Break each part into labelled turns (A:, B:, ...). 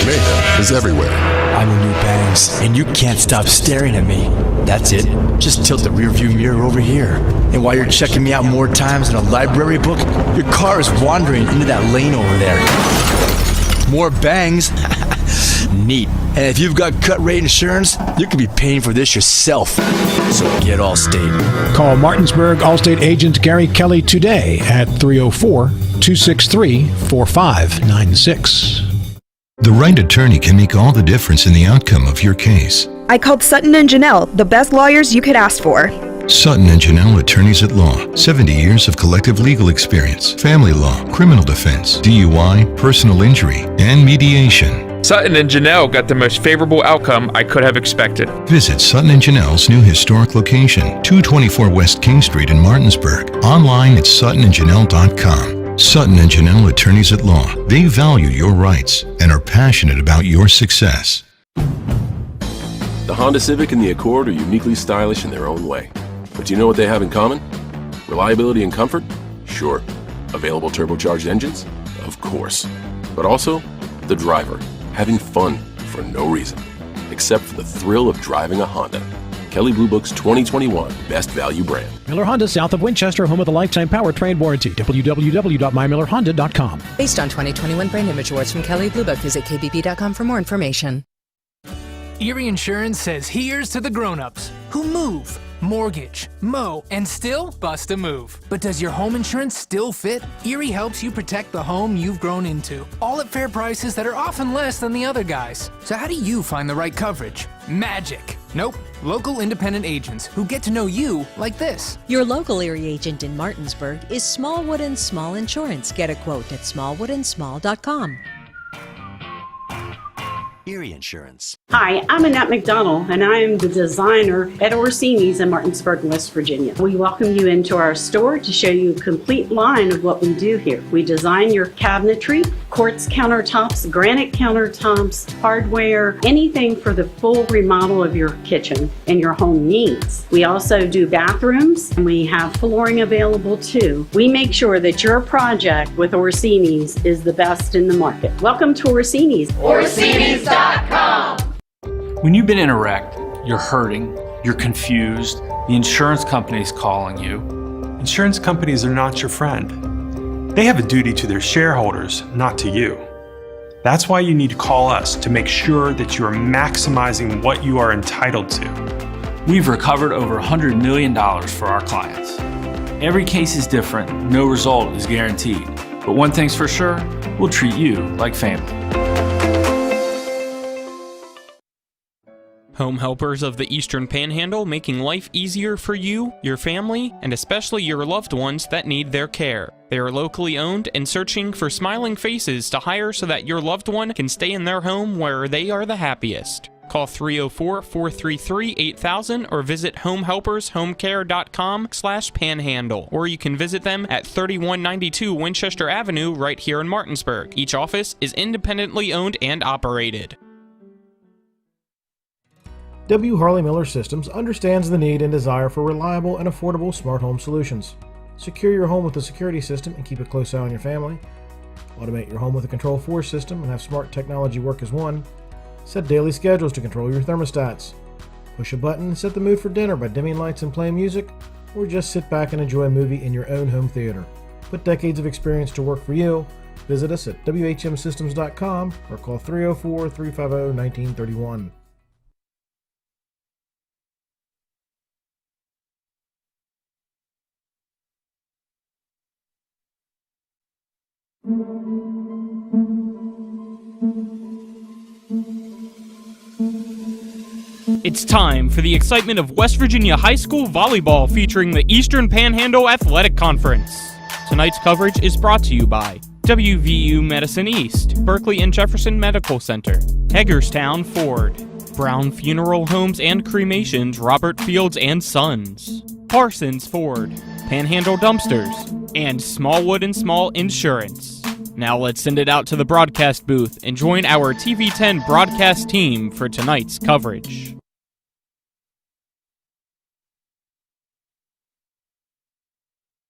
A: Mayhem is everywhere.
B: I'm your new bangs, and you can't stop staring at me. That's it. Just tilt the rearview mirror over here. And while you're checking me out more times than a library book, your car is wandering into that lane over there. More bangs? Neat. And if you've got cut rate insurance, you could be paying for this yourself. So get Allstate.
C: Call Martinsburg Allstate agent Gary Kelly today at 304-263-4596.
D: The right attorney can make all the difference in the outcome of your case.
E: I called Sutton and Janelle, the best lawyers you could ask for.
D: Sutton and Janelle Attorneys at Law. 70 years of collective legal experience. Family law, criminal defense, DUI, personal injury, and mediation.
F: Sutton and Janelle got the most favorable outcome I could have expected.
D: Visit Sutton and Janelle's new historic location, 224 West King Street in Martinsburg. Online at suttonandjanelle.com. Sutton and Janelle Attorneys at Law. They value your rights and are passionate about your success.
G: The Honda Civic and the Accord are uniquely stylish in their own way. But do you know what they have in common? Reliability and comfort? Sure. Available turbocharged engines? Of course. But also, the driver, having fun for no reason, except for the thrill of driving a Honda. Kelley Blue Book's 2021 Best Value Brand.
C: Miller Honda, south of Winchester, home of the lifetime powertrain warranty. www.mymillerhonda.com.
H: Based on 2021 brand image awards from Kelley Blue Book, visit kbb.com for more information.
I: Erie Insurance says here's to the grown-ups who move, mortgage, mow, and still bust a move. But does your home insurance still fit? Erie helps you protect the home you've grown into, all at fair prices that are often less than the other guys. So how do you find the right coverage? Magic. Nope. Local independent agents who get to know you like this.
J: Your local Erie agent in Martinsburg is Smallwood and Small Insurance. Get a quote at smallwoodandSmall.com.
K: Erie Insurance.
L: Hi, I'm Annette McDonald, and I am the designer at Orsini's in Martinsburg, West Virginia. We welcome you into our store to show you a complete line of what we do here. We design your cabinetry, quartz countertops, granite countertops, hardware, anything for the full remodel of your kitchen and your home needs. We also do bathrooms, and we have flooring available too. We make sure that your project with Orsini's is the best in the market. Welcome to Orsini's.
M: Orsini's.com.
N: When you've been in a wreck, you're hurting, you're confused, the insurance company's calling you.
O: Insurance companies are not your friend. They have a duty to their shareholders, not to you. That's why you need to call us to make sure that you are maximizing what you are entitled to.
N: We've recovered over $100 million for our clients. Every case is different, no result is guaranteed. But one thing's for sure, we'll treat you like family.
P: Home Helpers of the Eastern Panhandle, making life easier for you, your family, and especially your loved ones that need their care. They are locally owned and searching for smiling faces to hire so that your loved one can stay in their home where they are the happiest. Call 304-433-8000 or visit homehelpershomecare.com/panhandle, or you can visit them at 3192 Winchester Avenue right here in Martinsburg. Each office is independently owned and operated.
C: W. Harley Miller Systems understands the need and desire for reliable and affordable smart home solutions. Secure your home with a security system and keep a close eye on your family. Automate your home with a Control4 system and have smart technology work as one. Set daily schedules to control your thermostats. Push a button and set the mood for dinner by dimming lights and playing music, or just sit back and enjoy a movie in your own home theater. Put decades of experience to work for you. Visit us at whmsystems.com or call 304-350-1931.
P: It's time for the excitement of West Virginia high school volleyball featuring the Eastern Panhandle Athletic Conference. Tonight's coverage is brought to you by WVU Medicine East, Berkeley and Jefferson Medical Center, Hagerstown Ford, Brown Funeral Homes and Cremations, Robert Fields and Sons, Parsons Ford, Panhandle Dumpsters, and Smallwood and Small Insurance. Now let's send it out to the broadcast booth and join our TV10 broadcast team for tonight's coverage.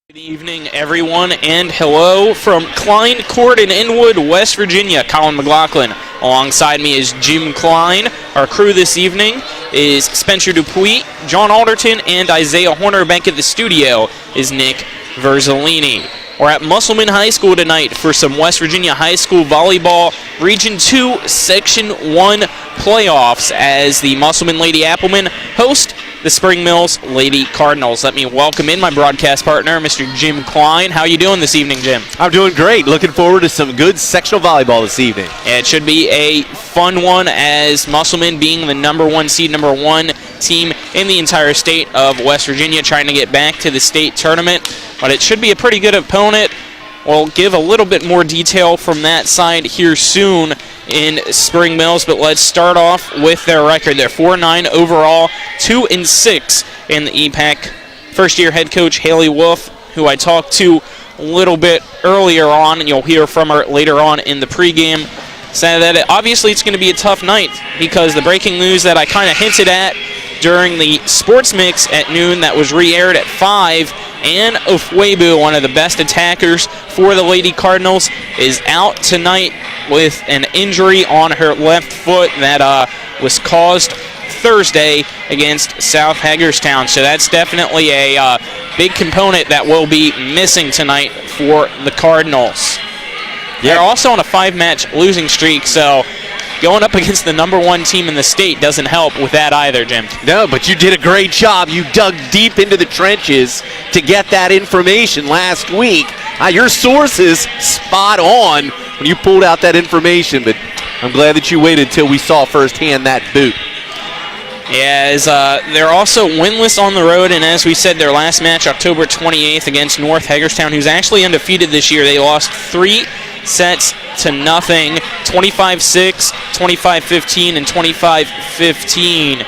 P: Good evening, everyone, and hello from Klein Court in Inwood, West Virginia. Colin McLaughlin Alongside me is Jim Klein. Our crew this evening is Spencer Dupuis, John Alderton, and Isaiah Horner. Back at the studio is Nick Verzolini. We're at Musselman High School tonight for some West Virginia High School Volleyball Region 2 Section 1 playoffs as the Musselman Lady Applemen host the Spring Mills Lady Cardinals. Let me welcome in my broadcast partner, Mr. Jim Klein. How are you doing this evening, Jim?
A: I'm doing great. Looking forward to some good sectional volleyball this evening.
P: Yeah, it should be a fun one as Musselman being the number 1 seed, number 1 team in the entire state of West Virginia, trying to get back to the state tournament. But it should be a pretty good opponent. We'll give a little bit more detail from that side here soon in Spring Mills, but let's start off with their record. They're 4-9 overall, 2-6 in the EPAC. First-year head coach Haley Wolf, who I talked to a little bit earlier on, and you'll hear from her later on in the pregame, said that obviously it's going to be a tough night because the breaking news that I kind of hinted at during the sports mix at noon that was re-aired at 5, Ann Ofwebu, one of the best attackers for the Lady Cardinals, is out tonight with an injury on her left foot that was caused Thursday against South Hagerstown. So that's definitely a big component that will be missing tonight for the Cardinals. They're also on a 5-match losing streak, so going up against the number 1 team in the state doesn't help with that either, Jim.
A: No, but you did a great job. You dug deep into the trenches to get that information last week. Your sources spot on when you pulled out that information, but I'm glad that you waited till we saw firsthand that boot.
P: Yeah, as they're also winless on the road, and as we said, their last match, October 28th against North Hagerstown, who's actually undefeated this year. They lost 3 sets to nothing, 25-6, 25-15, and 25-15.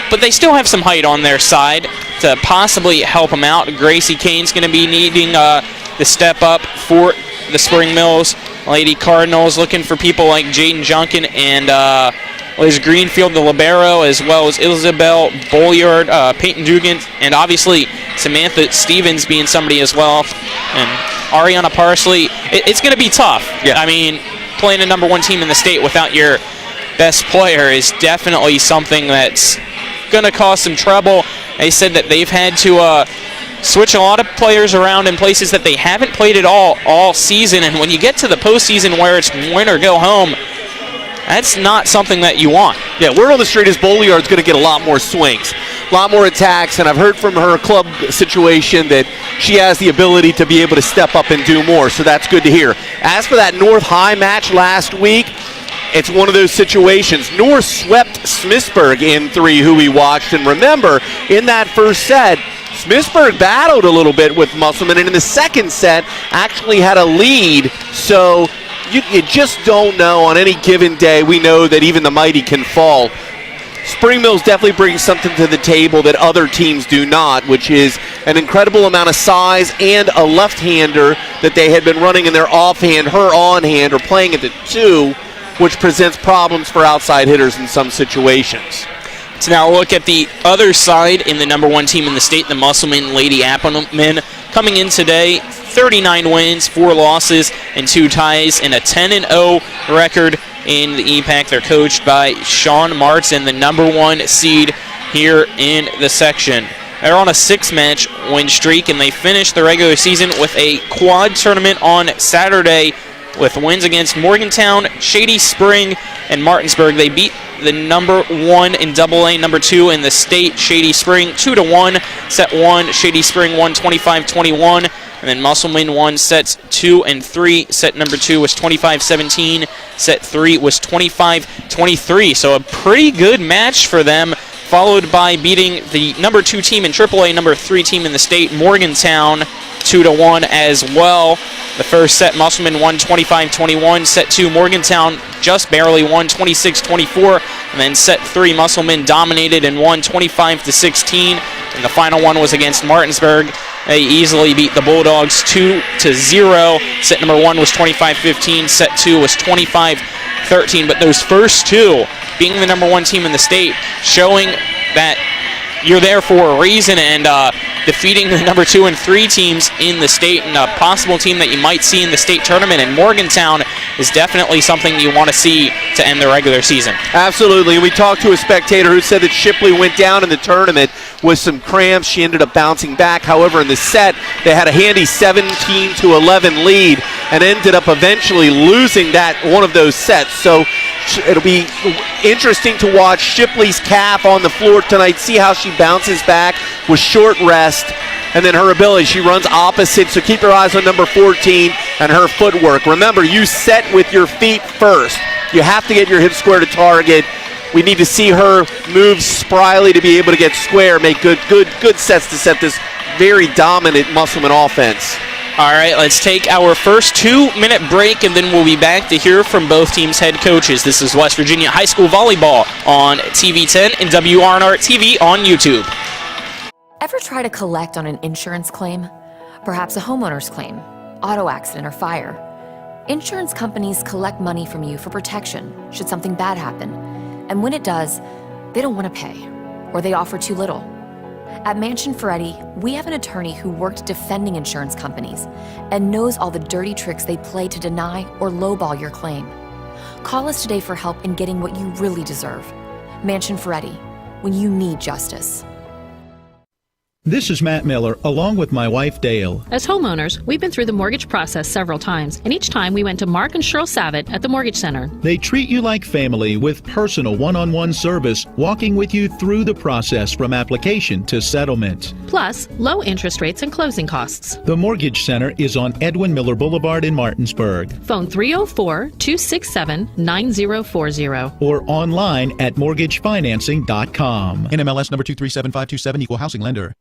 P: But they still have some height on their side to possibly help them out. Gracie Kane's going to be needing the step up for the Spring Mills Lady Cardinals, looking for people like Jaden Junkin and Liz Greenfield, the libero, as well as Isabel Bolliard, Peyton Dugan, and obviously Samantha Stevens being somebody as well, and Ariana Parsley. It's going to be tough.
A: Yeah.
P: I mean, playing a number 1 team in the state without your best player is definitely something that's going to cause some trouble. They said that they've had to switch a lot of players around in places that they haven't played at all season, and when you get to the postseason where it's win or go home, that's not something that you want.
A: Yeah, word on the street is Bolliard's going to get a lot more swings, a lot more attacks, and I've heard from her club situation that she has the ability to be able to step up and do more, so that's good to hear. As for that North High match last week, it's one of those situations. North swept Smithsburg in 3, who we watched, and remember, in that first set, Smithsburg battled a little bit with Musselman, and in the second set actually had a lead, so you just don't know on any given day. We know that even the mighty can fall. Spring Mills definitely brings something to the table that other teams do not, which is an incredible amount of size and a left-hander that they had been running in their offhand, her on-hand, or playing at the 2, which presents problems for outside hitters in some situations.
P: So now look at the other side in the number 1 team in the state, the Musselman Lady Applemen, coming in today, 39 wins, 4 losses, and 2 ties, and a 10-0 record in the EPAC. They're coached by Sean Martin, the number 1 seed here in the section. They're on a 6-match win streak, and they finished the regular season with a quad tournament on Saturday with wins against Morgantown, Shady Spring, and Martinsburg. They beat the number 1 in AA, number 2 in the state, Shady Spring, 2-1. Set 1, Shady Spring won 25-21, and then Musselman won sets 2 and 3. Set number 2 was 25-17. Set 3 was 25-23. So a pretty good match for them, followed by beating the number 2 team in AAA, number 3 team in the state, Morgantown, 2-1 as well. The first set, Musselman won 25-21. Set 2, Morgantown just barely won 26-24. And then set 3, Musselman dominated and won 25-16. And the final one was against Martinsburg. They easily beat the Bulldogs 2-0. Set number 1 was 25-15. Set 2 was 25-13. But those first 2, being the number 1 team in the state, showing that you're there for a reason, and defeating the number 2 and 3 teams in the state and a possible team that you might see in the state tournament in Morgantown is definitely something you want to see to end the regular season. Absolutely. We talked to a spectator who said that Shipley went down in the tournament with some cramps. She ended up bouncing back. However, in the set, they had a handy 17-11 lead and ended up eventually losing that one of those sets. So it'll be interesting to watch Shipley's calf on the floor tonight, see how she bounces back with short rest, and then her ability. She runs opposite, so keep your eyes on number 14 and her footwork. Remember, you set with your feet first. You have to get your hips square to target. We need to see her move spryly to be able to get square, make good sets to set this very dominant Musselman offense. All right, let's take our first 2-minute break, and then we'll be back to hear from both teams' head coaches. This is West Virginia High School Volleyball on TV10 and WRNR TV on YouTube.
K: Ever try to collect on an insurance claim? Perhaps a homeowner's claim, auto accident, or fire. Insurance companies collect money from you for protection should something bad happen. And when it does, they don't want to pay, or they offer too little. At Mansion Ferretti, we have an attorney who worked defending insurance companies and knows all the dirty tricks they play to deny or lowball your claim. Call us today for help in getting what you really deserve. Mansion Ferretti, when you need justice.
M: This is Matt Miller, along with my wife, Dale.
Q: As homeowners, we've been through the mortgage process several times, and each time we went to Mark and Cheryl Savitt at the Mortgage Center.
M: They treat you like family with personal one-on-one service, walking with you through the process from application to settlement.
Q: Plus, low interest rates and closing costs.
M: The Mortgage Center is on Edwin Miller Boulevard in Martinsburg.
Q: Phone 304-267-9040.
M: Or online at mortgagefinancing.com. NMLS number 237527, Equal Housing Lender.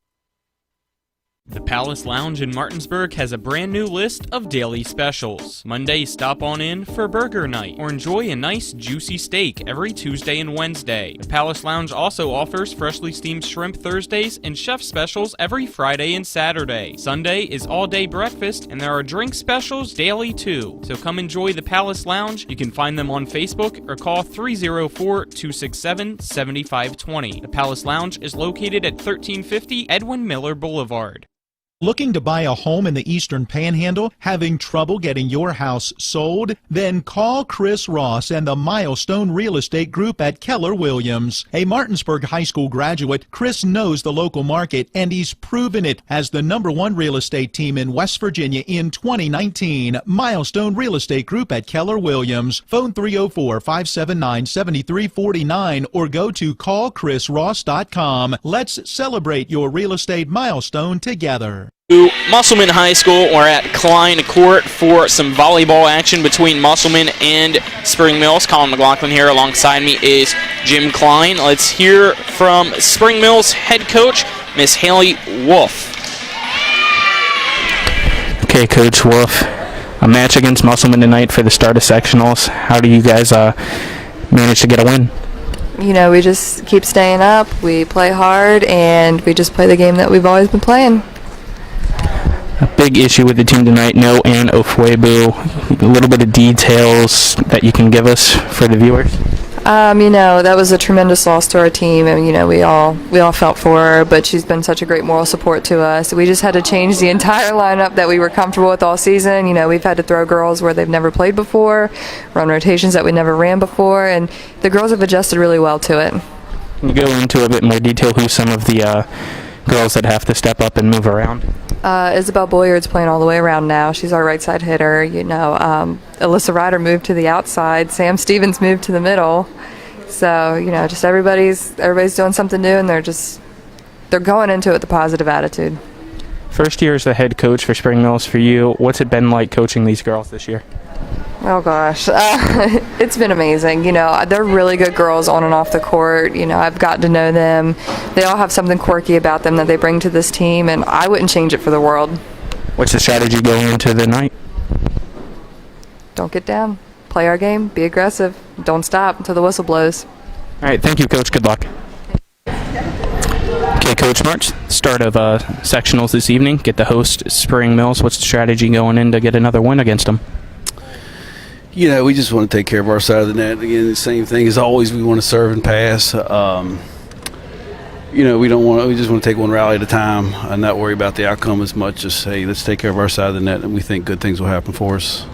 P: The Palace Lounge in Martinsburg has a brand new list of daily specials. Monday, stop on in for burger night or enjoy a nice juicy steak every Tuesday and Wednesday. The Palace Lounge also offers freshly steamed shrimp Thursdays and chef specials every Friday and Saturday. Sunday is all-day breakfast, and there are drink specials daily too. So come enjoy the Palace Lounge. You can find them on Facebook or call 304-267-7520. The Palace Lounge is located at 1350 Edwin Miller Boulevard.
M: Looking to buy a home in the Eastern Panhandle? Having trouble getting your house sold? Then call Chris Ross and the Milestone Real Estate Group at Keller Williams. A Martinsburg High School graduate, Chris knows the local market, and he's proven it as the #1 real estate team in West Virginia in 2019. Milestone Real Estate Group at Keller Williams. Phone 304-579-7349 or go to callchrisross.com. Let's celebrate your real estate milestone together.
P: Musselman High School. We're at Klein Court for some volleyball action between Musselman and Spring Mills. Colin McLaughlin here alongside me is Jim Klein. Let's hear from Spring Mills head coach, Miss Haley Wolf.
R: Okay, Coach Wolf, a match against Musselman tonight for the start of sectionals. How do you guys manage to get a win?
S: You know, we just keep staying up, we play hard, and we just play the game that we've always been playing.
R: A big issue with the team tonight, no Ann Ofuebu. A little bit of details that you can give us for the viewers.
S: You know, that was a tremendous loss to our team, and you know, we all felt for her, but she's been such a great moral support to us. We just had to change the entire lineup that we were comfortable with all season. You know, we've had to throw girls where they've never played before, run rotations that we never ran before, and the girls have adjusted really well to it.
R: Can you go into a bit more detail who some of the girls that have to step up and move around?
S: Isabel Boyard's playing all the way around now. She's our right side hitter. You know, Alyssa Ryder moved to the outside. Sam Stevens moved to the middle. So, you know, just everybody's doing something new, and they're going into it with a positive attitude.
R: First year as the head coach for Spring Mills for you. What's it been like coaching these girls this year?
S: Oh gosh, it's been amazing. You know, they're really good girls on and off the court. You know, I've gotten to know them. They all have something quirky about them that they bring to this team, and I wouldn't change it for the world.
R: What's the strategy going into the night?
S: Don't get down. Play our game. Be aggressive. Don't stop until the whistle blows.
R: All right, thank you, Coach. Good luck. Okay, Coach March, start of sectionals this evening. Get the host, Spring Mills. What's the strategy going in to get another win against them?
T: You know, we just want to take care of our side of the net. Again, the same thing as always. We want to serve and pass. we just want to take one rally at a time and not worry about the outcome as much as, hey, let's take care of our side of the net, and we think good things will happen for us.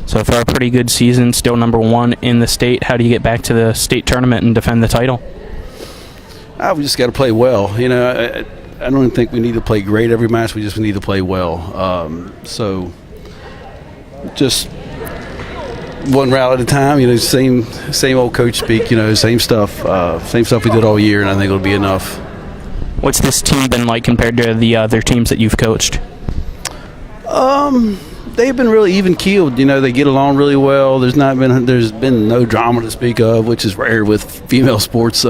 R: So far, a pretty good season, still number 1 in the state. How do you get back to the state tournament and defend the title?
T: We just got to play well. I don't think we need to play great every match. We just need to play well. So just one round at a time. Same old coach speak. Same stuff we did all year, and I think it'll be enough.
R: What's this team been like compared to the other teams that you've coached?
T: They've been really even keeled. They get along really well. There's been no drama to speak of, which is rare with female sports.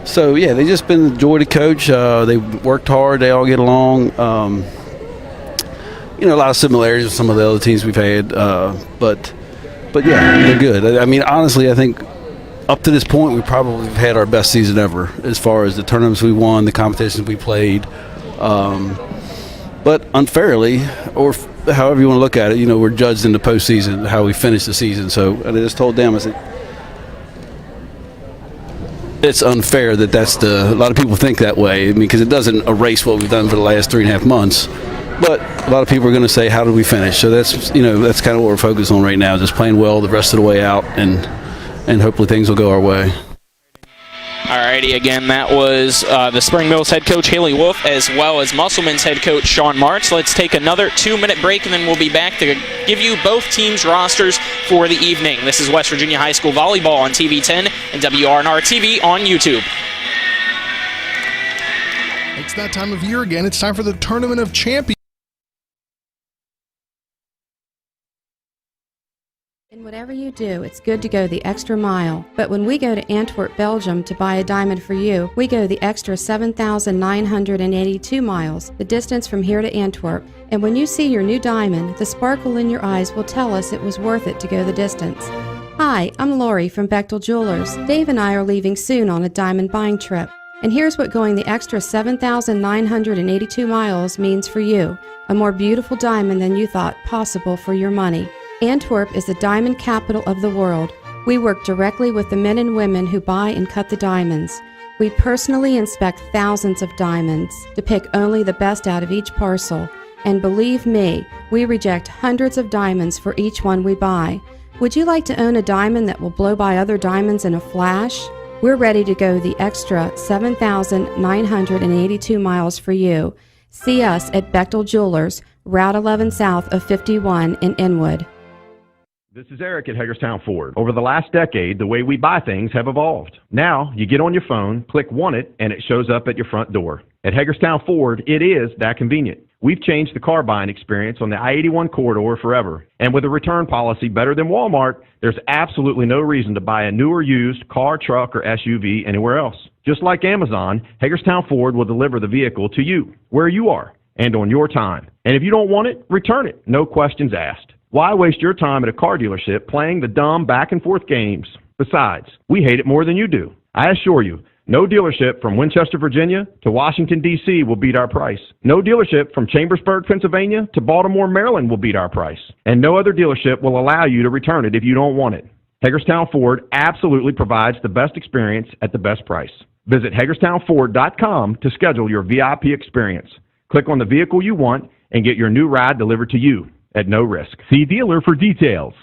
T: So yeah, they just been a joy to coach. They worked hard. They all get along. A lot of similarities with some of the other teams we've had. But yeah, they're good. I mean, honestly, I think up to this point, we probably have had our best season ever as far as the tournaments we won, the competitions we played. But unfairly, or however you want to look at it, we're judged in the postseason how we finished the season. So I just told them, I said, it's unfair that a lot of people think that way. I mean, because it doesn't erase what we've done for the last 3.5 months. But a lot of people are going to say, how did we finish? So that's kind of what we're focused on right now, just playing well the rest of the way out, and hopefully things will go our way.
P: Alrighty, again, that was the Spring Mills head coach Haley Wolf, as well as Musselman's head coach Sean Martz. Let's take another 2-minute break, and then we'll be back to give you both teams' rosters for the evening. This is West Virginia High School Volleyball on TV 10 and WRNR TV on YouTube.
U: It's that time of year again. It's time for the Tournament of Champions.
V: In whatever you do, it's good to go the extra mile. But when we go to Antwerp, Belgium to buy a diamond for you, we go the extra 7,982 miles, the distance from here to Antwerp. And when you see your new diamond, the sparkle in your eyes will tell us it was worth it to go the distance. Hi, I'm Lori from Bechtel Jewelers. Dave and I are leaving soon on a diamond buying trip. And here's what going the extra 7,982 miles means for you. A more beautiful diamond than you thought possible for your money. Antwerp is the diamond capital of the world. We work directly with the men and women who buy and cut the diamonds. We personally inspect thousands of diamonds to pick only the best out of each parcel. And believe me, we reject hundreds of diamonds for each one we buy. Would you like to own a diamond that will blow by other diamonds in a flash? We're ready to go the extra 7,982 miles for you. See us at Bechtel Jewelers, Route 11 south of 51 in Inwood.
W: This is Eric at Hagerstown Ford. Over the last decade, the way we buy things have evolved. Now, you get on your phone, click Want It, and it shows up at your front door. At Hagerstown Ford, it is that convenient. We've changed the car buying experience on the I-81 corridor forever. And with a return policy better than Walmart, there's absolutely no reason to buy a new or used car, truck, or SUV anywhere else. Just like Amazon, Hagerstown Ford will deliver the vehicle to you, where you are, and on your time. And if you don't want it, return it. No questions asked. Why waste your time at a car dealership playing the dumb back-and-forth games? Besides, we hate it more than you do. I assure you, no dealership from Winchester, Virginia to Washington, D.C. will beat our price. No dealership from Chambersburg, Pennsylvania to Baltimore, Maryland will beat our price. And no other dealership will allow you to return it if you don't want it. Hagerstown Ford absolutely provides the best experience at the best price. Visit HagerstownFord.com to schedule your VIP experience. Click on the vehicle you want and get your new ride delivered to you at no risk. See dealer for details.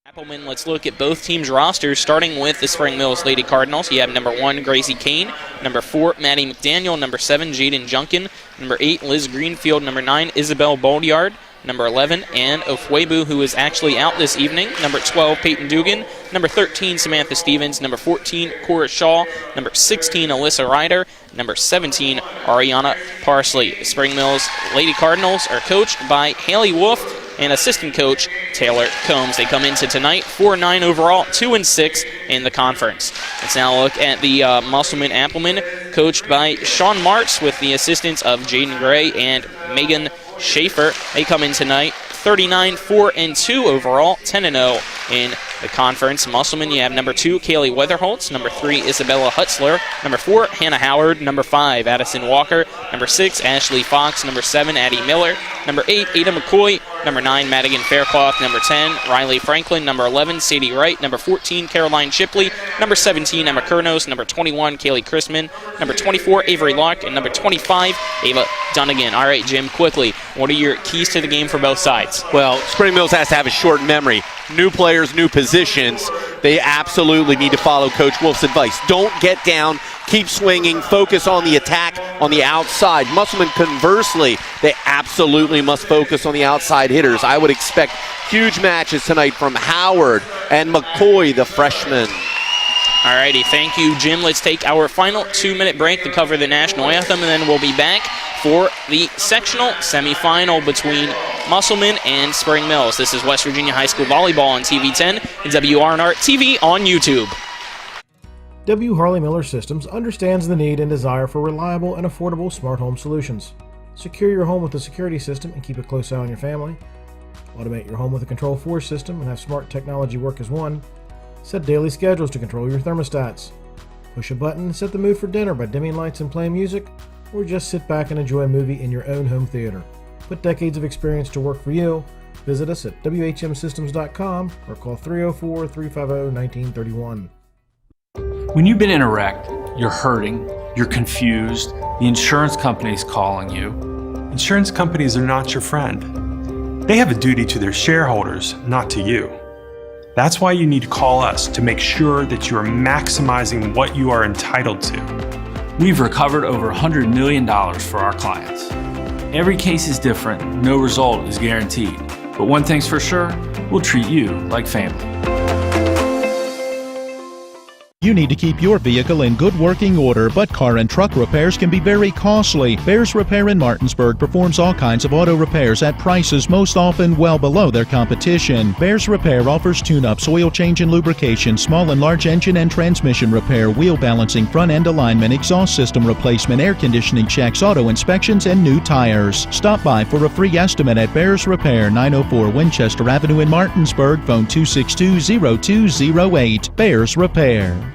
P: Appleman, let's look at both teams' rosters, starting with the Spring Mills Lady Cardinals. You have number 1, Gracie Kane, number 4, Maddie McDaniel, number 7, Jaden Junkin, number 8, Liz Greenfield, number 9, Isabel Boldyard, number 11, Ann Ofwebu, who is actually out this evening, number 12, Peyton Dugan, number 13, Samantha Stevens, number 14, Cora Shaw, number 16, Alyssa Ryder, number 17, Ariana Parsley. Spring Mills Lady Cardinals are coached by Haley Wolf and assistant coach Taylor Combs. They come into tonight 4-9 overall, 2-6 in the conference. Let's now look at the Musselman Appleman, coached by Sean Martz with the assistance of Jaden Gray and Megan Schaefer. They come in tonight 39-4-2 overall, 10-0 in the conference. Musselman, you have number 2, Kaylee Weatherholtz, number 3, Isabella Hutzler, number 4, Hannah Howard, number 5, Addison Walker, number 6, Ashley Fox, number 7, Addie Miller, number 8, Ada McCoy, Number 9, Madigan Faircloth. Number 10, Riley Franklin. Number 11, Sadie Wright. Number 14, Caroline Shipley. Number 17, Emma Kurnos. Number 21, Kaylee Chrisman. Number 24, Avery Locke. And number 25, Ava Dunnigan. All right, Jim, quickly, what are your keys to the game for both sides?
A: Well, Spring Mills has to have a short memory. New players, new positions. They absolutely need to follow Coach Wolf's advice. Don't get down, keep swinging, focus on the attack on the outside. Musselman, conversely, they absolutely must focus on the outside hitters. I would expect huge matches tonight from Howard and McCoy, the freshman.
P: All righty, thank you, Jim. Let's take our final 2-minute break to cover the national anthem, and then we'll be back for the sectional semifinal between Musselman and Spring Mills. This is West Virginia High School Volleyball on TV 10 and WRNR TV on YouTube.
C: W. Harley Miller Systems understands the need and desire for reliable and affordable smart home solutions. Secure your home with a security system and keep a close eye on your family. Automate your home with a Control4 system and have smart technology work as one. Set daily schedules to control your thermostats. Push a button and set the mood for dinner by dimming lights and playing music, or just sit back and enjoy a movie in your own home theater. Put decades of experience to work for you. Visit us at WHMsystems.com or call 304-350-1931.
N: When you've been in a wreck, you're hurting, you're confused, the insurance company's calling you.
O: Insurance companies are not your friend. They have a duty to their shareholders, not to you. That's why you need to call us to make sure that you are maximizing what you are entitled to.
N: We've recovered over $100 million for our clients. Every case is different, no result is guaranteed. But one thing's for sure, we'll treat you like family.
M: You need to keep your vehicle in good working order, but car and truck repairs can be very costly. Bears Repair in Martinsburg performs all kinds of auto repairs at prices most often well below their competition. Bears Repair offers tune-ups, oil change and lubrication, small and large engine and transmission repair, wheel balancing, front-end alignment, exhaust system replacement, air conditioning checks, auto inspections, and new tires. Stop by for a free estimate at Bears Repair, 904 Winchester Avenue in Martinsburg, phone 262-0208. Bears Repair.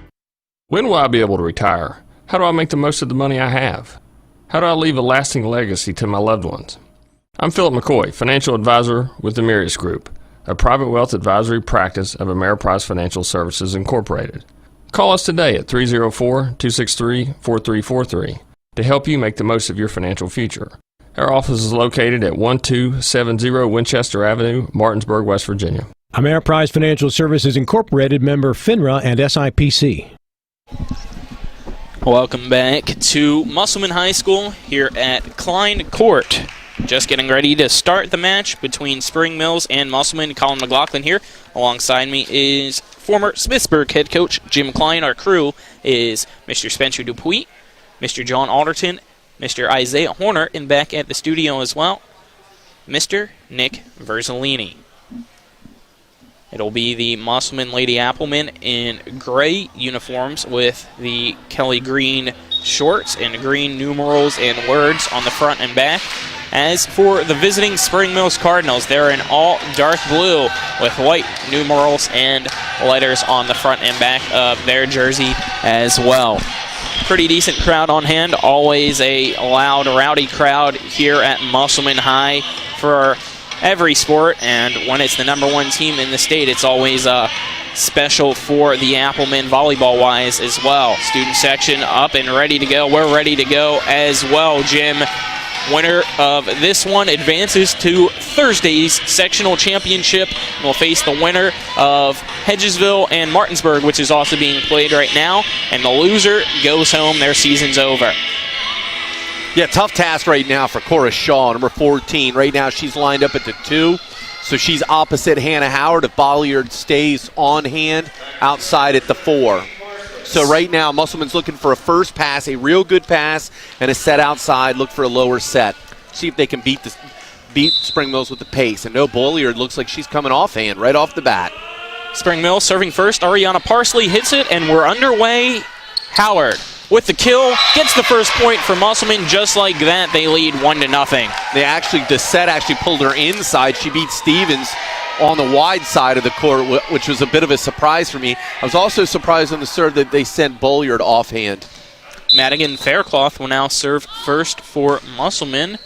B: When will I be able to retire? How do I make the most of the money I have? How do I leave a lasting legacy to my loved ones? I'm Philip McCoy, financial advisor with the Mirius Group, a private wealth advisory practice of Ameriprise Financial Services Incorporated. Call us today at 304-263-4343 to help you make the most of your financial future. Our office is located at 1270 Winchester Avenue, Martinsburg, West Virginia.
E: Ameriprise Financial Services Incorporated, member FINRA and SIPC.
P: Welcome back to Musselman High School here at Klein Court. Just getting ready to start the match between Spring Mills and Musselman. Colin McLaughlin here. Alongside me is former Smithsburg head coach Jim Klein. Our crew is Mr. Spencer Dupuis, Mr. John Alderton, Mr. Isaiah Horner, and back at the studio as well, Mr. Nick Verzolini. It'll be the Musselman Lady Applemen in gray uniforms with the Kelly green shorts and green numerals and words on the front and back. As for the visiting Spring Mills Cardinals, they're in all dark blue with white numerals and letters on the front and back of their jersey as well. Pretty decent crowd on hand. Always a loud, rowdy crowd here at Musselman High for every sport, and when it's the #1 team in the state, it's always special for the Applemen volleyball-wise as well. Student section up and ready to go. We're ready to go as well, Jim. Winner of this one advances to Thursday's sectional championship and will face the winner of Hedgesville and Martinsburg, which is also being played right now, and the loser goes home. Their season's over.
A: Yeah, tough task right now for Cora Shaw, number 14. Right now she's lined up at the 2, so she's opposite Hannah Howard if Bolliard stays on hand, outside at the 4. So right now Musselman's looking for a first pass, a real good pass, and a set outside. Look for a lower set. See if they can beat Spring Mills with the pace. And no, Bolliard looks like she's coming off hand right off the bat.
P: Spring Mills serving first. Ariana Parsley hits it, and we're underway. Howard with the kill, gets the first point for Musselman. Just like that, they lead 1-0.
A: The set actually pulled her inside. She beat Stevens on the wide side of the court, which was a bit of a surprise for me. I was also surprised on the serve that they sent Bolliard offhand.
P: Madigan Faircloth will now serve first for Musselman.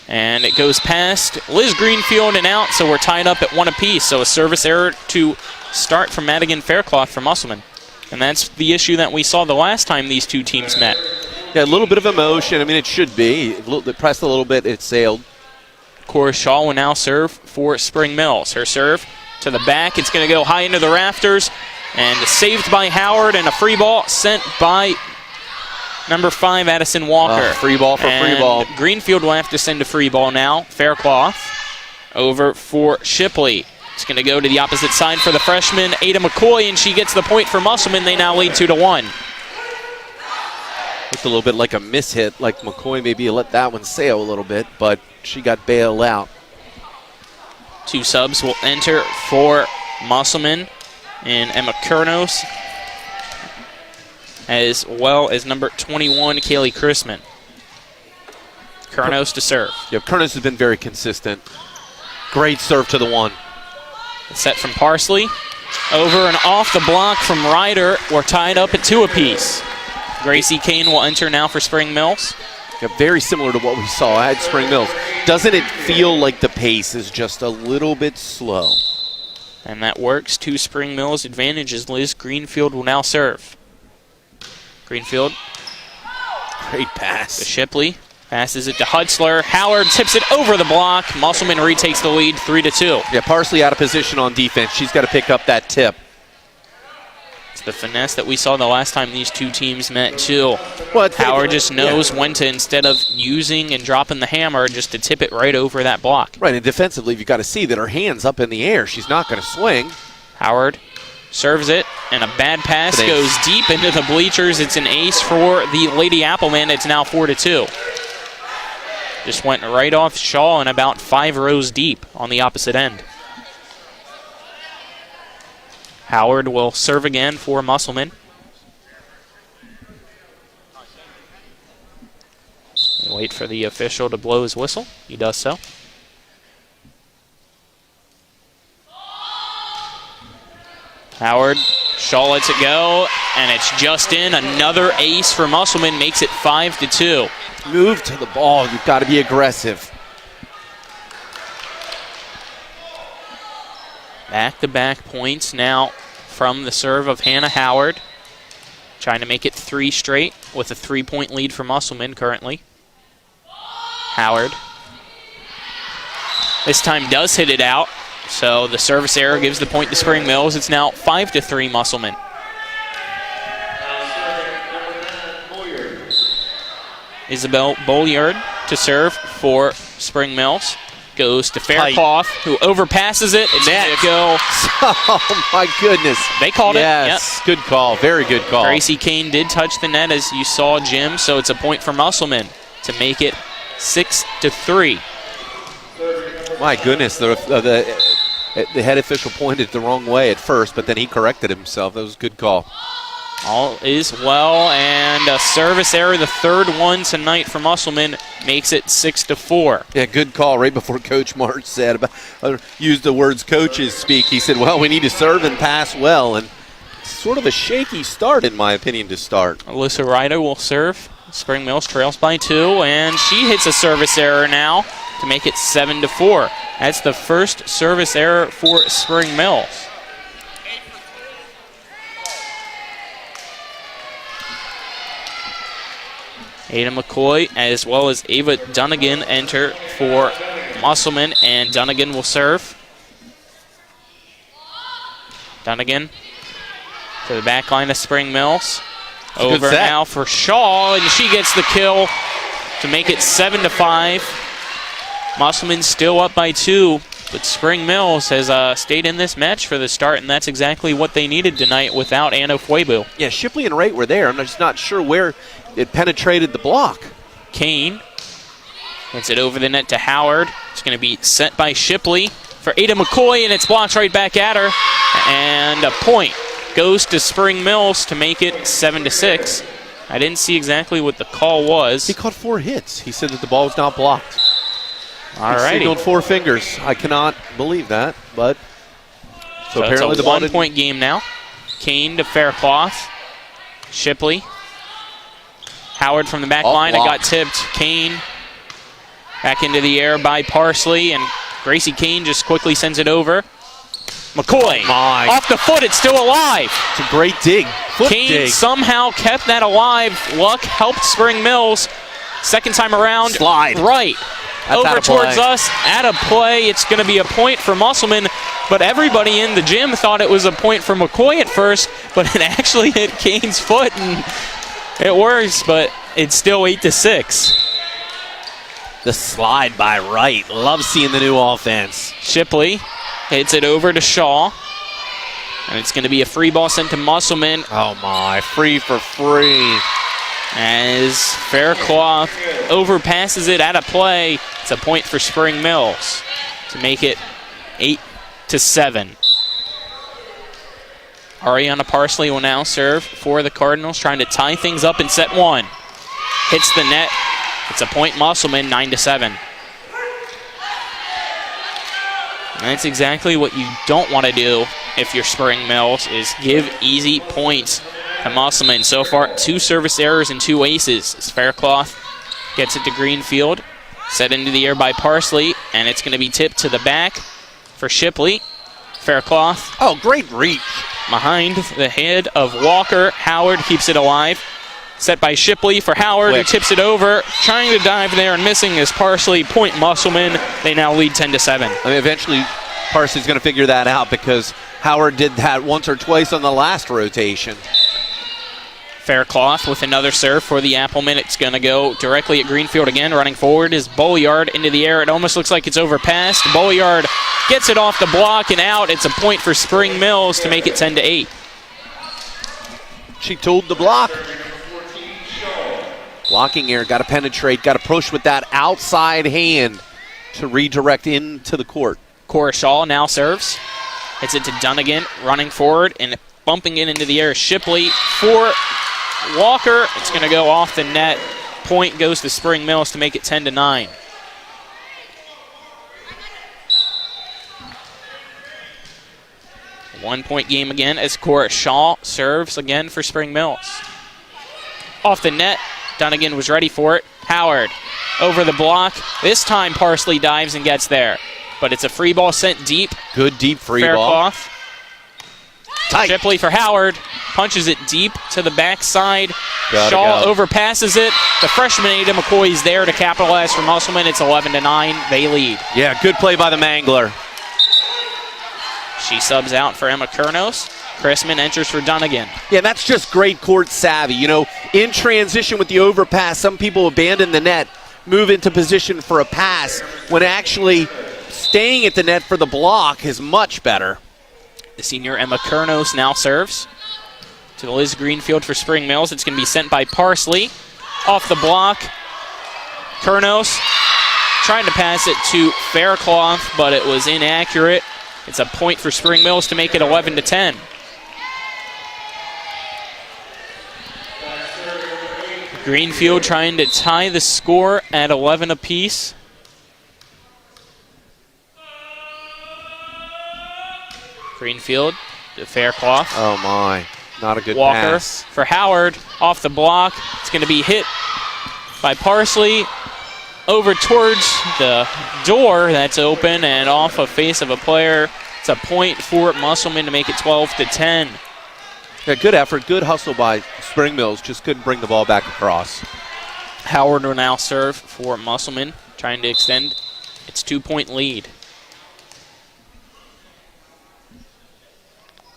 D: And it goes past Liz Greenfield and out, so we're tied up at 1 apiece. So a service error to start from Madigan Faircloth for Musselman. And that's the issue that we saw the last time these two teams met.
A: Yeah, a little bit of emotion. I mean, it should be. It pressed a little bit, it sailed.
D: Cora Shaw will now serve for Spring Mills. Her serve to the back. It's going to go high into the rafters. And saved by Howard, and a free ball sent by number 5, Addison Walker.
A: Free ball for free ball.
D: Greenfield will have to send a free ball now. Faircloth over for Shipley. It's going to go to the opposite side for the freshman, Ada McCoy, and she gets the point for Musselman. They now lead 2-1.
A: Looked a little bit like a mishit, like McCoy maybe let that one sail a little bit, but she got bailed out.
D: 2 subs will enter for Musselman and Emma Kurnos, as well as number 21, Kaylee Chrisman. Kurnos to serve.
A: Yeah, Kurnos has been very consistent. Great serve to the 1.
D: Set from Parsley. Over and off the block from Ryder. We're tied up at 2 apiece. Gracie Kane will enter now for Spring Mills.
A: Yeah, very similar to what we saw at Spring Mills. Doesn't it feel like the pace is just a little bit slow?
D: And that works to Spring Mills' advantage as Liz Greenfield will now serve. Greenfield.
A: Great pass.
D: To Shipley. Passes it to Hutzler. Howard tips it over the block. Musselman retakes the lead 3-2.
A: Yeah, Parsley out of position on defense. She's got to pick up that tip.
D: It's the finesse that we saw the last time these two teams met, too.
A: Well,
D: Howard just knows when to, instead of using and dropping the hammer, just to tip it right over that block.
A: Right, and defensively, you've got to see that her hand's up in the air. She's not going to swing.
D: Howard serves it, and a bad pass goes deep into the bleachers. It's an ace for the Lady Appleman. It's now 4-2. Just went right off Shaw and about 5 rows deep on the opposite end. Howard will serve again for Musselman. Wait for the official to blow his whistle. He does so. Howard, Shaw lets it go, and it's just in. Another ace for Musselman makes it 5-2.
A: Move to the ball. You've got to be aggressive.
D: Back-to-back points now from the serve of Hannah Howard. Trying to make it 3 straight with a 3-point lead for Musselman currently. Howard. This time does hit it out, so the service error gives the point to Spring Mills. It's now 5-3 Musselman. Isabel Bolliard to serve for Spring Mills. Goes to Faircloth, who overpasses it. It's going to go.
A: Oh, my goodness.
D: They called it.
A: Yes, good call. Very good call.
D: Gracie Kane did touch the net, as you saw, Jim, so it's a point for Musselman to make it 6-3.
A: My goodness, the head official pointed the wrong way at first, but then he corrected himself. That was a good call.
D: All is well, and a service error, the third one tonight for Musselman, makes it 6-4.
A: Yeah, good call right before Coach March said, used the words coaches speak. He said, well, we need to serve and pass well, and sort of a shaky start, in my opinion, to start.
D: Alyssa Ryder will serve. Spring Mills trails by 2, and she hits a service error now to make it 7-4. That's the first service error for Spring Mills. Ada McCoy as well as Ava Dunnigan enter for Musselman, and Dunnigan will serve. Dunnigan to the back line of Spring Mills. Over now for Shaw, and she gets the kill to make it 7-5. Musselman still up by 2, but Spring Mills has stayed in this match for the start, and that's exactly what they needed tonight without Anna Fuebu.
A: Yeah, Shipley and Wright were there. I'm just not sure where it penetrated the block.
D: Kane hits it over the net to Howard. It's going to be sent by Shipley for Ada McCoy, and it's blocked right back at her. And a point goes to Spring Mills to make it 7-6. I didn't see exactly what the call was.
A: He caught 4 hits. He said that the ball was not blocked.
D: All right.
A: He signaled 4 fingers. I cannot believe that, but
D: so apparently it's a 1-point game now. Kane to Faircloth. Shipley. Howard from the back line. It got tipped. Kane Back into the air by Parsley, and Gracie Kane just quickly sends it over. McCoy, off the foot, it's still alive.
A: It's a great dig.
D: Kane
A: dig.
D: somehow kept that alive. Luck helped Spring Mills. Second time around.
A: Slide.
D: Right.
A: That's
D: over
A: out of
D: towards
A: play.
D: us. Out of play. It's going to be a point for Musselman, but everybody in the gym thought it was a point for McCoy at first, but it actually hit Kane's foot, and it works, but it's still 8-6.
A: The slide by Wright. Love seeing the new offense.
D: Shipley hits it over to Shaw, and it's going to be a free ball sent to Musselman.
A: Oh my, free for free.
D: As Faircloth overpasses it out of play, it's a point for Spring Mills to make it 8-7. Ariana Parsley will now serve for the Cardinals, trying to tie things up in set one. Hits the net. It's a point Musselman, 9-7. And that's exactly what you don't want to do if you're Spring Mills, is give easy points to Musselman. So far, 2 service errors and 2 aces. As Faircloth gets it to Greenfield. Set into the air by Parsley, and it's going to be tipped to the back for Shipley. Faircloth.
A: Oh, great reach.
D: Behind the head of Walker. Howard keeps it alive. Set by Shipley for Howard, who tips it over. Trying to dive there and missing is Parsley. Point Musselman. They now lead 10-7.
A: I mean, eventually, Parsley's going to figure that out because Howard did that once or twice on the last rotation.
D: Faircloth with another serve for the Applemen. It's going to go directly at Greenfield again. Running forward is Bolliard into the air. It almost looks like it's overpassed. Bolliard gets it off the block and out. It's a point for Spring Mills to make it 10-8.
A: She told the block. Blocking air, got to penetrate, got to push with that outside hand to redirect into the court.
D: Cora Shaw now serves. Hits it to Dunnigan, running forward and bumping it into the air. Shipley for Walker. It's going to go off the net. Point goes to Spring Mills to make it 10-9. One-point game again as Cora Shaw serves again for Spring Mills. Off the net. Dunnigan was ready for it. Howard over the block. This time Parsley dives and gets there. But it's a free ball sent deep.
A: Good deep free ball.
D: Tight. Shipley for Howard. Punches it deep to the backside. Shaw overpasses it. The freshman Ada McCoy's there to capitalize for Musselman. It's 11-9. They lead.
A: Yeah, good play by the Mangler.
D: She subs out for Emma Kurnos. Chrisman enters for Dunnigan.
A: Yeah, that's just great court savvy. You know, in transition with the overpass, some people abandon the net, move into position for a pass, when actually staying at the net for the block is much better.
D: The senior Emma Kurnos now serves to Liz Greenfield for Spring Mills. It's going to be sent by Parsley. Off the block. Kurnos trying to pass it to Faircloth, but it was inaccurate. It's a point for Spring Mills to make it 11-10. Greenfield trying to tie the score at 11 apiece. Greenfield to Faircloth.
A: Oh my, not a good
D: Walker
A: pass.
D: For Howard, off the block. It's going to be hit by Parsley over towards the door that's open and off a face of a player. It's a point for Musselman to make it 12-10.
A: Yeah, good effort, good hustle by Spring Mills. Just couldn't bring the ball back across.
D: Howard will now serve for Musselman, trying to extend its 2-point lead.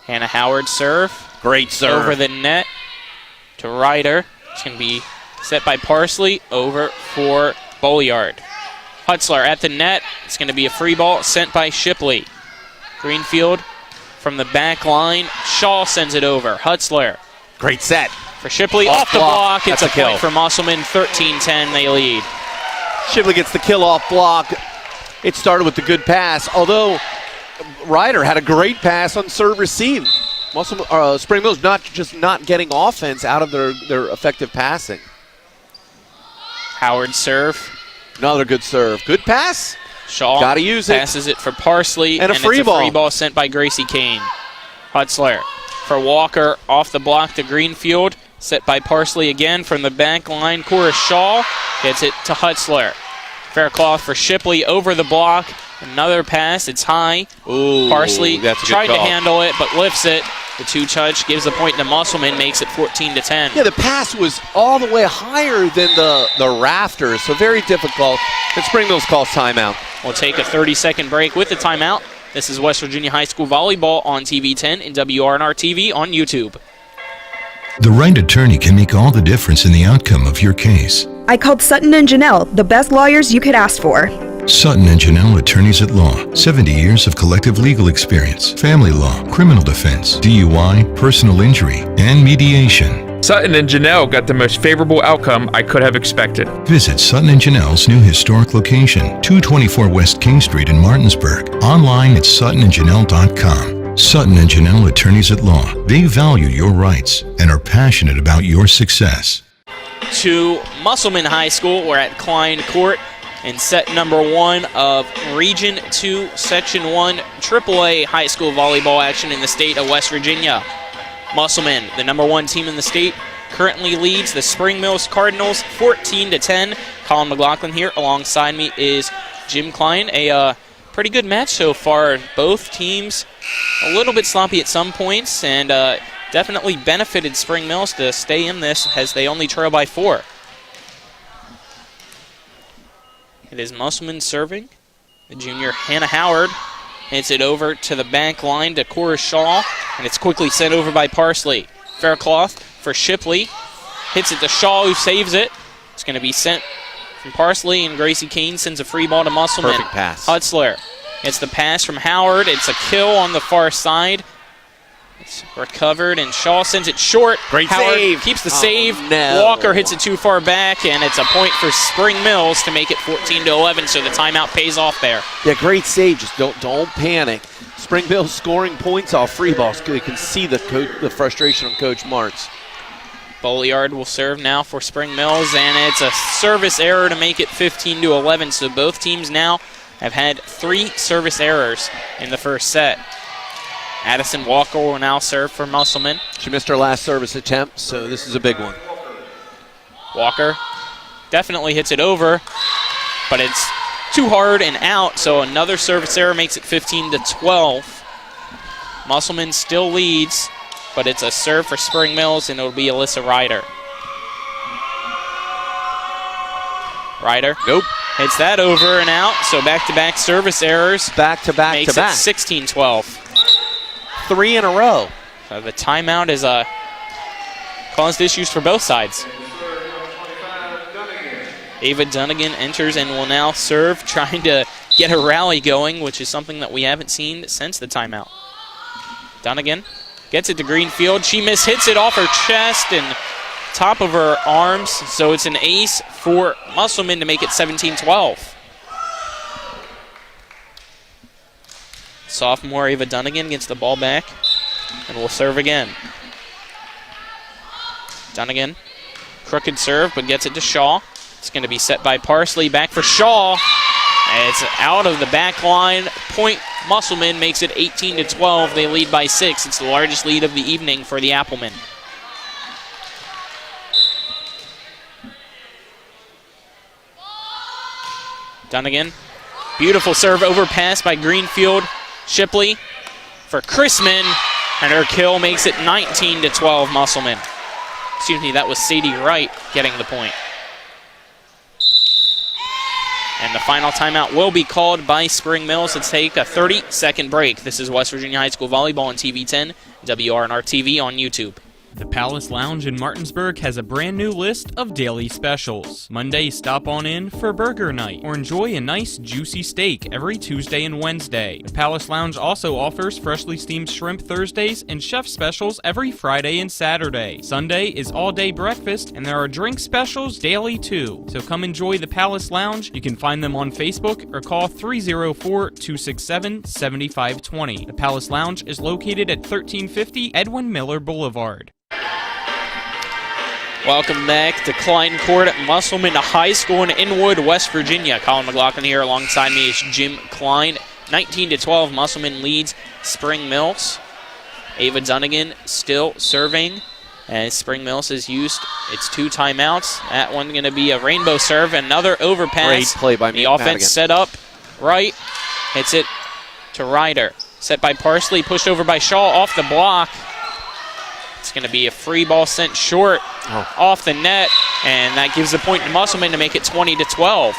D: Hannah Howard serve.
A: Great serve.
D: Over the net to Ryder. It's going to be set by Parsley over for Bolliard. Hutzler at the net. It's going to be a free ball sent by Shipley. Greenfield from the back line. Shaw sends it over. Hutzler.
A: Great set.
D: For Shipley. Off the block. It's
A: That's
D: a
A: a
D: point
A: kill.
D: for Musselman. 13-10. They lead.
A: Shipley gets the kill off block. It started with the good pass, although Ryder had a great pass on serve receive. Spring Mills not getting offense out of their effective passing.
D: Howard serve.
A: Another good serve. Good pass.
D: Shaw
A: Gotta use it.
D: passes it for Parsley.
A: And a free
D: it's
A: ball.
D: a free ball sent by Gracie Kane. Hutzler for Walker off the block to Greenfield. Set by Parsley again from the back line. Cora Shaw gets it to Hutzler. Fair cloth for Shipley over the block. Another pass. It's high.
A: Ooh,
D: Parsley
A: that's a good
D: tried to
A: call.
D: handle it, but lifts it. The two-touch gives the point to Musselman, makes it 14-10.
A: Yeah, the pass was all the way higher than the rafters, so very difficult. And Spring Mills calls timeout.
D: We'll take a 30-second break with the timeout. This is West Virginia High School Volleyball on TV 10 and WRNR TV on YouTube.
F: The right attorney can make all the difference in the outcome of your case.
G: I called Sutton and Janelle, the best lawyers you could ask for.
F: Sutton and Janelle Attorneys at Law. 70 years of collective legal experience. Family law, criminal defense, DUI, personal injury, and mediation.
H: Sutton and Janelle got the most favorable outcome I could have expected.
F: Visit Sutton and Janelle's new historic location, 224 West King Street in Martinsburg. Online at suttonandjanelle.com. Sutton and Janelle Attorneys at Law. They value your rights and are passionate about your success.
D: To Musselman High School, we're at Klein Court in set number 1 of Region 2, Section 1, AAA high school volleyball action in the state of West Virginia. Musselman, the number 1 team in the state, currently leads the Spring Mills Cardinals 14-10. Colin McLaughlin here alongside me is Jim Klein. A pretty good match so far. Both teams a little bit sloppy at some points, and definitely benefited Spring Mills to stay in this as they only trail by 4. It is Musselman serving. The junior Hannah Howard hits it over to the back line to Cora Shaw, and it's quickly sent over by Parsley. Faircloth for Shipley. Hits it to Shaw, who saves it. It's going to be sent from Parsley, and Gracie Kane sends a free ball to Musselman.
A: Perfect pass.
D: Hutzler. It's the pass from Howard. It's a kill on the far side. It's recovered, and Shaw sends it short.
A: Great
D: Howard
A: save.
D: keeps the save.
A: No.
D: Walker hits it too far back, and it's a point for Spring Mills to make it 14-11, so the timeout pays off there.
A: Yeah, great save. Just don't panic. Spring Mills scoring points off free balls. You can see the frustration on Coach Martz.
D: Bolliard will serve now for Spring Mills, and it's a service error to make it 15-11, so both teams now have had 3 service errors in the first set. Addison Walker will now serve for Musselman.
A: She missed her last service attempt, so this is a big one.
D: Walker definitely hits it over, but it's too hard and out, so another service error makes it 15-12. Musselman still leads, but it's a serve for Spring Mills, and it'll be Alyssa Ryder. Ryder.
A: Nope.
D: Hits that over and out, so back-to-back service errors.
A: Back-to-back
D: makes
A: to back.
D: it 16-12.
A: 3 in a row.
D: So the timeout has caused issues for both sides. Ava Dunnigan enters and will now serve, trying to get a rally going, which is something that we haven't seen since the timeout. Dunnigan gets it to Greenfield. She mishits it off her chest and top of her arms, so it's an ace for Musselman to make it 17-12. Sophomore Ava Dunnigan gets the ball back and will serve again. Dunnigan, crooked serve, but gets it to Shaw. It's going to be set by Parsley, back for Shaw. And it's out of the back line. Point Musselman makes it 18-12. They lead by 6. It's the largest lead of the evening for the Applemen. Dunnigan, beautiful serve overpass by Greenfield. Shipley for Chrisman, and her kill makes it 19-12 Musselman. Excuse me, that was Sadie Wright getting the point. And the final timeout will be called by Spring Mills to take a 30-second break. This is West Virginia High School Volleyball on TV 10, WRNR TV on YouTube.
P: The Palace Lounge in Martinsburg has a brand new list of daily specials. Monday, stop on in for burger night or enjoy a nice juicy steak every Tuesday and Wednesday. The Palace Lounge also offers freshly steamed shrimp Thursdays and chef specials every Friday and Saturday. Sunday is all-day breakfast, and there are drink specials daily too. So come enjoy the Palace Lounge. You can find them on Facebook or call 304-267-7520. The Palace Lounge is located at 1350 Edwin Miller Boulevard.
D: Welcome back to Klein Court at Musselman High School in Inwood, West Virginia. Colin McLaughlin here alongside me is Jim Klein. 19-12, Musselman leads Spring Mills. Ava Dunnigan still serving. as Spring Mills has used its 2 timeouts. That one going to be a rainbow serve. Another overpass.
A: Great play by
D: the offense
A: Madigan.
D: set up right. Hits it to Ryder. Set by Parsley. Pushed over by Shaw off the block. It's going to be a free ball sent short off the net. And that gives the point to Musselman to make it 20-12.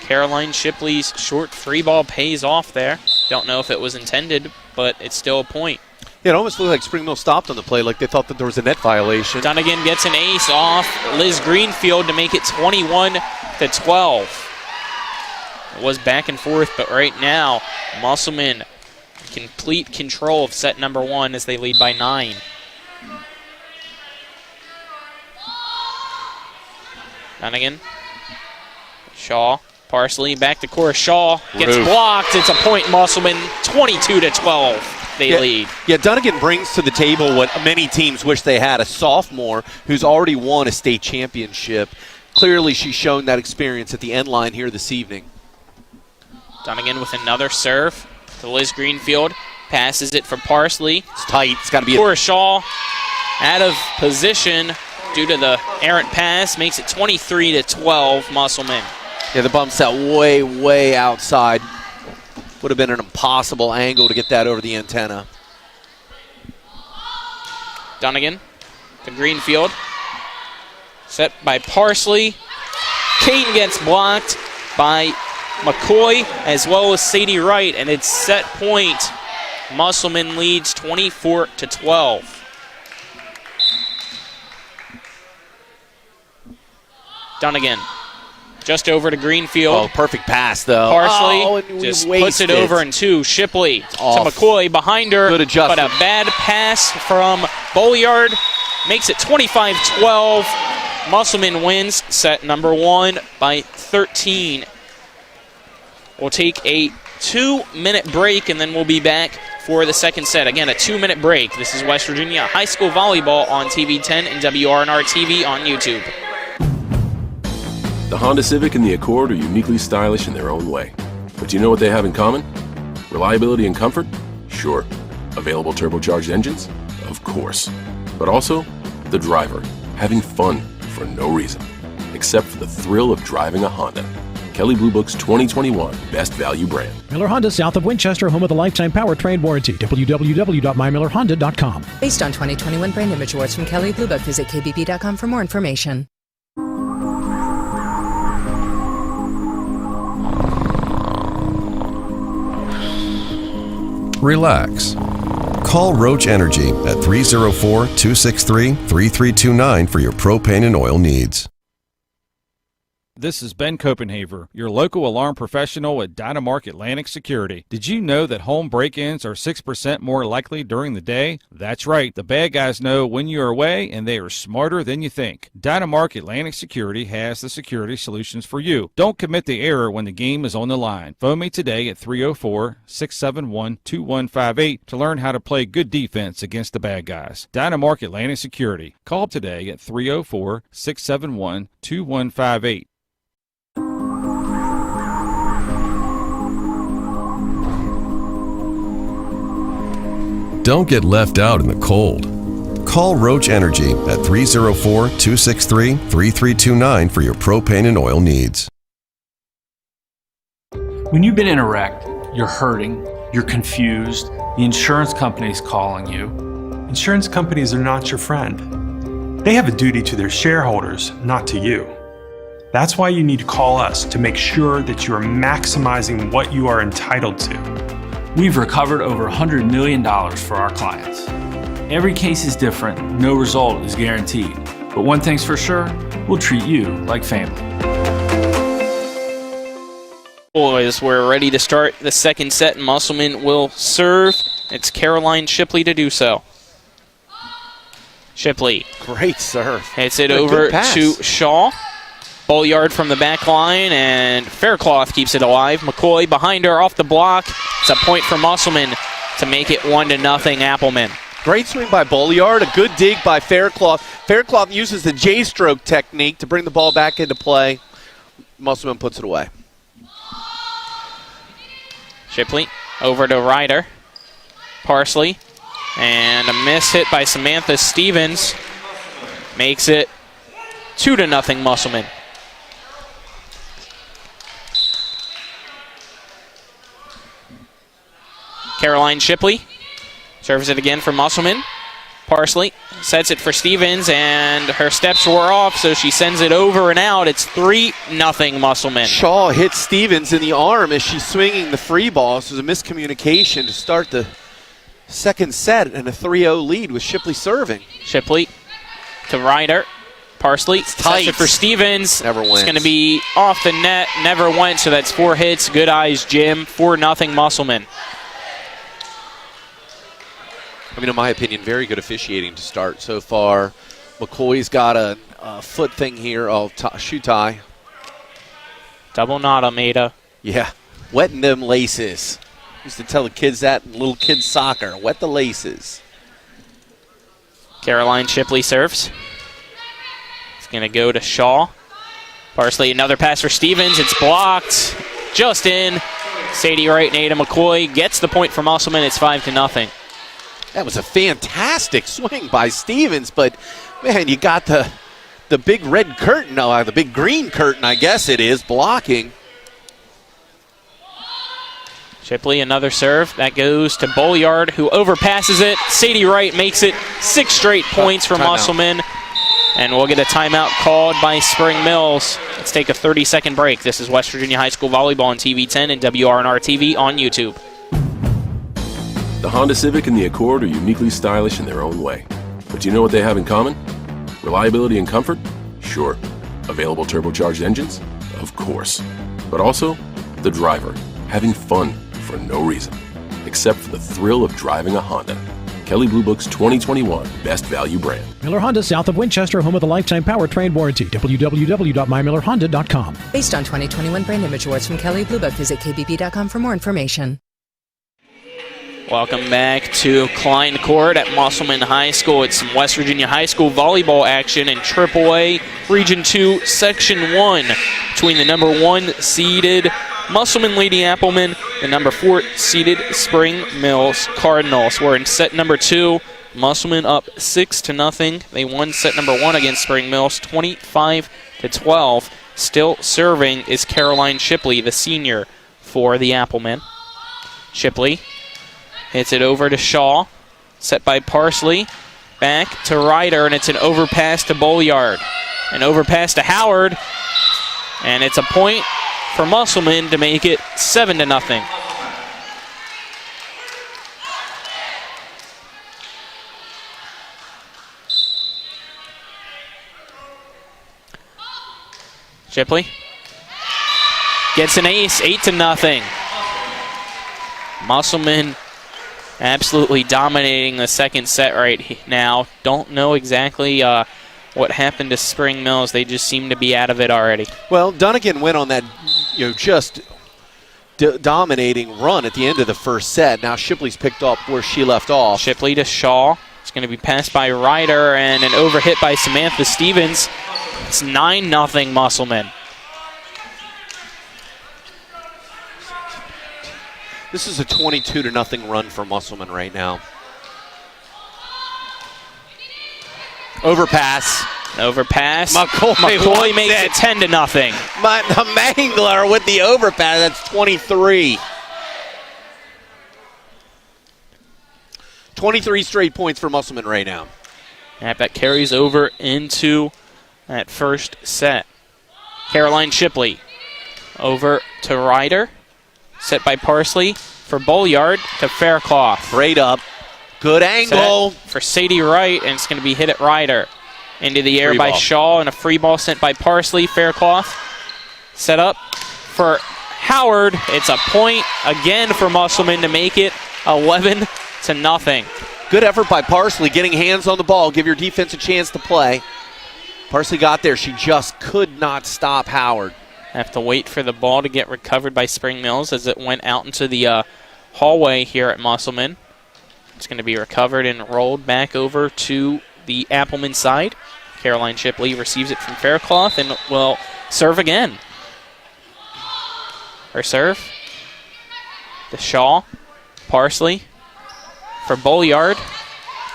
D: Caroline Shipley's short free ball pays off there. Don't know if it was intended, but it's still a point.
A: Yeah, it almost looked like Spring Mill stopped on the play, like they thought that there was a net violation.
D: Dunnigan gets an ace off Liz Greenfield to make it 21-12. It was back and forth, but right now, Musselman complete control of set number 1 as they lead by 9. Dunnigan. Shaw. Parsley back to Cora Shaw. Gets blocked. It's a point, Musselman. 22-12. They lead.
A: Yeah, Dunnigan brings to the table what many teams wish they had, a sophomore who's already won a state championship. Clearly, she's shown that experience at the end line here this evening.
D: Dunnigan with another serve to Liz Greenfield. Passes it for Parsley.
A: It's tight. It's got to be
D: Cora Shaw out of position due to the errant pass. Makes it 23-12, Musselman.
A: Yeah, the bump set way, way outside. Would have been an impossible angle to get that over the antenna.
D: Dunnigan to Greenfield. Set by Parsley. Kane gets blocked by McCoy as well as Sadie Wright, and it's set point. Musselman leads 24-12. Dunnigan. Just over to Greenfield.
A: Oh, perfect pass, though.
D: Parsley just puts it over in 2. Shipley to McCoy behind her.
A: Good adjustment.
D: But a bad pass from Bolliard makes it 25-12. Musselman wins set number 1 by 13. We'll take a 2-minute break, and then we'll be back for the second set. Again, a 2-minute break. This is West Virginia High School Volleyball on TV 10 and WRNR TV on YouTube.
I: The Honda Civic and the Accord are uniquely stylish in their own way. But do you know what they have in common? Reliability and comfort? Sure. Available turbocharged engines? Of course. But also, the driver, having fun for no reason, except for the thrill of driving a Honda. Kelley Blue Book's 2021 Best Value Brand.
E: Miller Honda, south of Winchester, home of the lifetime powertrain warranty. www.mymillerhonda.com.
J: Based on 2021 brand image awards from Kelley Blue Book, visit kbp.com for more information.
L: Relax. Call Roach Energy at 304-263-3329 for your propane and oil needs.
X: This is Ben Copenhaver, your local alarm professional at Dynamark Atlantic Security. Did you know that home break-ins are 6% more likely during the day? That's right. The bad guys know when you're away, and they are smarter than you think. Dynamark Atlantic Security has the security solutions for you. Don't commit the error when the game is on the line. Phone me today at 304-671-2158 to learn how to play good defense against the bad guys. Dynamark Atlantic Security. Call today at 304-671-2158.
L: Don't get left out in the cold. Call Roach Energy at 304-263-3329 for your propane and oil needs.
N: When you've been in a wreck, you're hurting, you're confused, the insurance company's calling you.
O: Insurance companies are not your friend. They have a duty to their shareholders, not to you. That's why you need to call us to make sure that you are maximizing what you are entitled to.
N: We've recovered over $100 million for our clients. Every case is different, no result is guaranteed. But one thing's for sure, we'll treat you like family.
D: Boys, we're ready to start the second set, and Musselman will serve. It's Caroline Shipley to do so. Shipley.
A: Great serve.
D: Hits it over to Shaw. Bolliard from the back line, and Faircloth keeps it alive. McCoy behind her off the block. It's a point for Musselman to make it 1-0 Appleman.
A: Great swing by Bolliard. A good dig by Faircloth. Faircloth uses the J-stroke technique to bring the ball back into play. Musselman puts it away.
D: Shipley over to Ryder. Parsley. And a miss hit by Samantha Stevens makes it 2-0 Musselman. Caroline Shipley serves it again for Musselman. Parsley sets it for Stevens, and her steps were off, so she sends it over and out. It's 3-0 Musselman.
A: Shaw hits Stevens in the arm as she's swinging the free ball. So there's a miscommunication to start the second set, and a 3-0 lead with Shipley serving.
D: Shipley to Ryder. Parsley sets it for Stevens.
A: Never went.
D: It's going to be off the net. Never went, so that's 4 hits. Good eyes, Jim. 4-0 Musselman.
A: I mean, in my opinion, very good officiating to start so far. McCoy's got a foot thing here. Oh, shoe tie.
D: Double knot, Almeida.
A: Yeah, wetting them laces. Used to tell the kids that in little kids soccer. Wet the laces.
D: Caroline Shipley serves. It's going to go to Shaw. Parsley, another pass for Stevens. It's blocked. Just in. Sadie Wright and Ada McCoy gets the point for Musselman. It's 5-0.
A: That was a fantastic swing by Stevens, but, man, you got the big red curtain, the big green curtain, I guess it is, blocking.
D: Shipley, another serve. That goes to Bolliard, who overpasses it. Sadie Wright makes it 6 straight points for Musselman. And we'll get a timeout called by Spring Mills. Let's take a 30-second break. This is West Virginia High School Volleyball on TV 10 and WRNR TV on YouTube.
I: The Honda Civic and the Accord are uniquely stylish in their own way. But do you know what they have in common? Reliability and comfort? Sure. Available turbocharged engines? Of course. But also, the driver, having fun for no reason, except for the thrill of driving a Honda. Kelley Blue Book's 2021 Best Value Brand.
E: Miller Honda, south of Winchester, home of the lifetime powertrain warranty. www.mymillerhonda.com.
J: Based on 2021 brand image awards from Kelley Blue Book, visit kbb.com for more information.
D: Welcome back to Klein Court at Musselman High School. It's some West Virginia High School volleyball action in AAA Region 2, Section 1 between the number 1 seeded Musselman Lady Appleman, the number 4 seeded Spring Mills Cardinals. We're in set number 2. Musselman up 6-0. They won set number 1 against Spring Mills 25-12. Still serving is Caroline Shipley, the senior for the Applemen. Shipley hits it over to Shaw. Set by Parsley. Back to Ryder, and it's an overpass to Bolliard. An overpass to Howard. And it's a point for Musselman to make it 7-0. Shipley gets an ace, 8-0. Musselman absolutely dominating the second set right now. Don't know exactly what happened to Spring Mills. They just seem to be out of it already.
A: Well, Dunnigan went on that, just dominating run at the end of the first set. Now Shipley's picked up where she left off.
D: Shipley to Shaw. It's going to be passed by Ryder, and an overhit by Samantha Stevens. It's 9-0 Musselman.
A: This is a 22-0 run for Musselman right now. Overpass.
D: McCoy makes it 10-0.
A: The Mangler with the overpass. That's 23. 23 straight points for Musselman right now.
D: That carries over into that first set. Caroline Shipley over to Ryder. Set by Parsley for Bolliard to Faircloth.
A: Straight up. Good angle.
D: Set for Sadie Wright, and it's going to be hit at Ryder. Into the air by Shaw, and a free ball sent by Parsley. Faircloth set up for Howard. It's a point again for Musselman to make it 11-0.
A: Good effort by Parsley, getting hands on the ball. Give your defense a chance to play. Parsley got there. She just could not stop Howard.
D: Have to wait for the ball to get recovered by Spring Mills as it went out into the hallway here at Musselman. It's going to be recovered and rolled back over to the Appleman side. Caroline Shipley receives it from Faircloth and will serve again. Her serve to Shaw. Parsley for Bolliard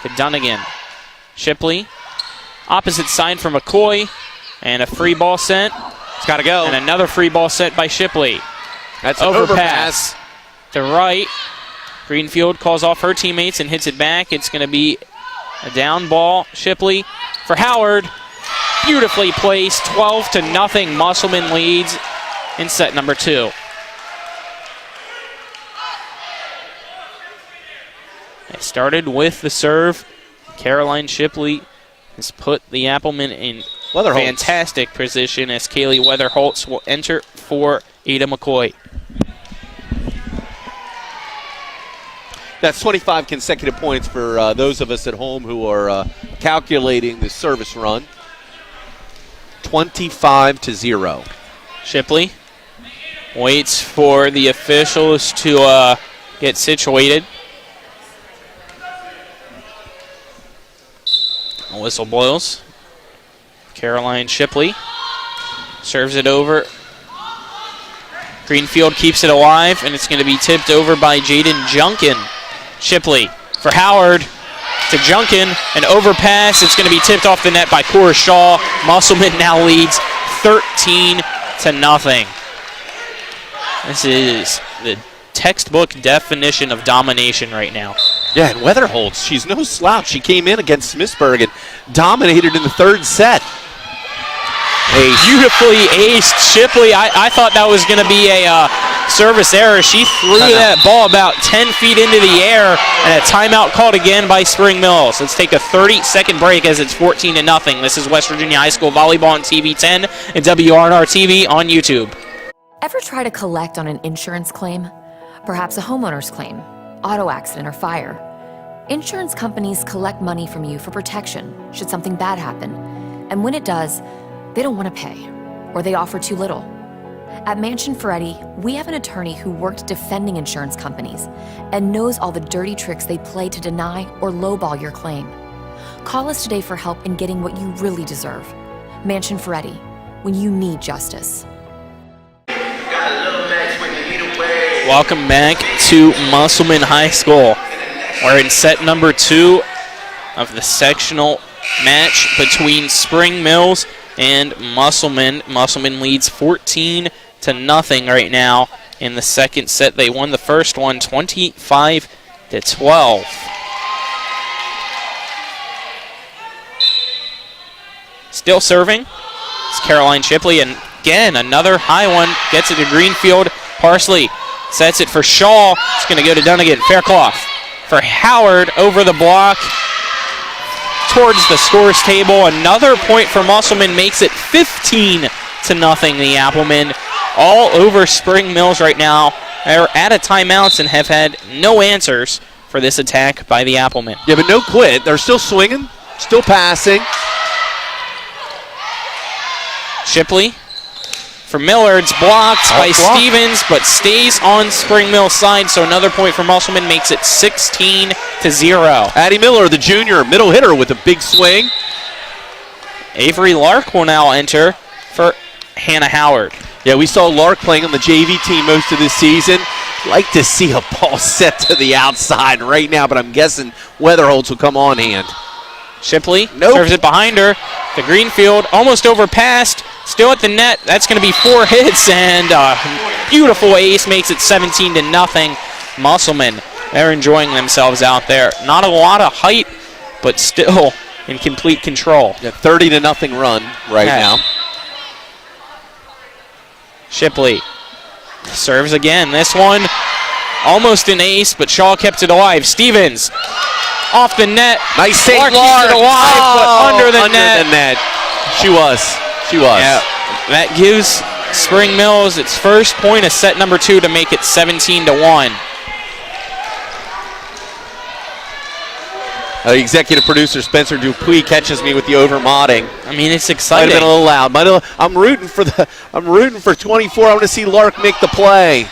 D: to Dunnigan. Shipley, opposite side for McCoy, and a free ball sent.
A: It's got to go.
D: And another free ball sent by Shipley.
A: That's an overpass.
D: To right. Greenfield calls off her teammates and hits it back. It's going to be a down ball. Shipley for Howard. Beautifully placed. 12-0. Musselman leads in set number 2. They started with the serve. Caroline Shipley has put the Applemen in fantastic position as Kaylee Weatherholtz will enter for Ada McCoy.
A: That's 25 consecutive points for those of us at home who are calculating the service run. 25-0.
D: Shipley waits for the officials to get situated. A whistle blows. Caroline Shipley serves it over. Greenfield keeps it alive, and it's going to be tipped over by Jaden Junkin. Shipley for Howard to Junkin, an overpass. It's going to be tipped off the net by Cora Shaw. Musselman now leads 13-0. This is the textbook definition of domination right now.
A: Yeah, and Weatherholtz, she's no slouch. She came in against Smithsburg and dominated in the third set.
D: Beautifully aced Shipley. I thought that was going to be a service error. She threw that ball about 10 feet into the air, and a timeout called again by Spring Mills. Let's take a 30-second break as it's 14-0. This is West Virginia High School Volleyball on TV 10 and WRNR TV on YouTube.
K: Ever try to collect on an insurance claim? Perhaps a homeowner's claim, auto accident, or fire. Insurance companies collect money from you for protection should something bad happen. And when it does, they don't want to pay, or they offer too little. At Mansion Ferretti, we have an attorney who worked defending insurance companies and knows all the dirty tricks they play to deny or lowball your claim. Call us today for help in getting what you really deserve. Mansion Ferretti, when you need justice.
D: Welcome back to Musselman High School. We're in set number 2 of the sectional match between Spring Mills and Musselman. Musselman leads 14-0 right now in the second set. They won the first one 25-12. Still serving. It's Caroline Shipley, and again another high one. Gets it to Greenfield. Parsley sets it for Shaw. It's going to go to Dunnigan. Faircloth for Howard over the block towards the scores table. Another point for Musselman makes it 15-0. The Applemen all over Spring Mills right now. They're at a timeouts and have had no answers for this attack by the Applemen.
A: Yeah, but no quit. They're still swinging, still passing.
D: Shipley for Millard's blocked by Stevens, but stays on Spring Mills' side, so another point for Musselman makes it 16-0.
A: Addie Miller, the junior, middle hitter with a big swing.
D: Avery Lark will now enter for Hannah Howard.
A: Yeah, we saw Lark playing on the JV team most of this season. Like to see a ball set to the outside right now, but I'm guessing Weatherholtz will come on hand.
D: Shipley serves it behind her to Greenfield, almost overpassed, still at the net. That's going to be 4 hits, and beautiful ace makes it 17-0. Musselman, they're enjoying themselves out there. Not a lot of height, but still in complete control.
A: Yeah, 30-0 run right now.
D: Shipley serves again. This one almost an ace, but Shaw kept it alive. Stevens off the net.
A: Nice save.
D: Clark keeps it alive, but under the net.
A: She was.
D: Yeah, that gives Spring Mills its first point of set number 2 to make it 17-1.
A: Executive producer Spencer Dupuis catches me with the overmodding.
D: I mean, it's exciting.
A: Might have been a little loud. I'm rooting for 24. I want to see Lark make the play.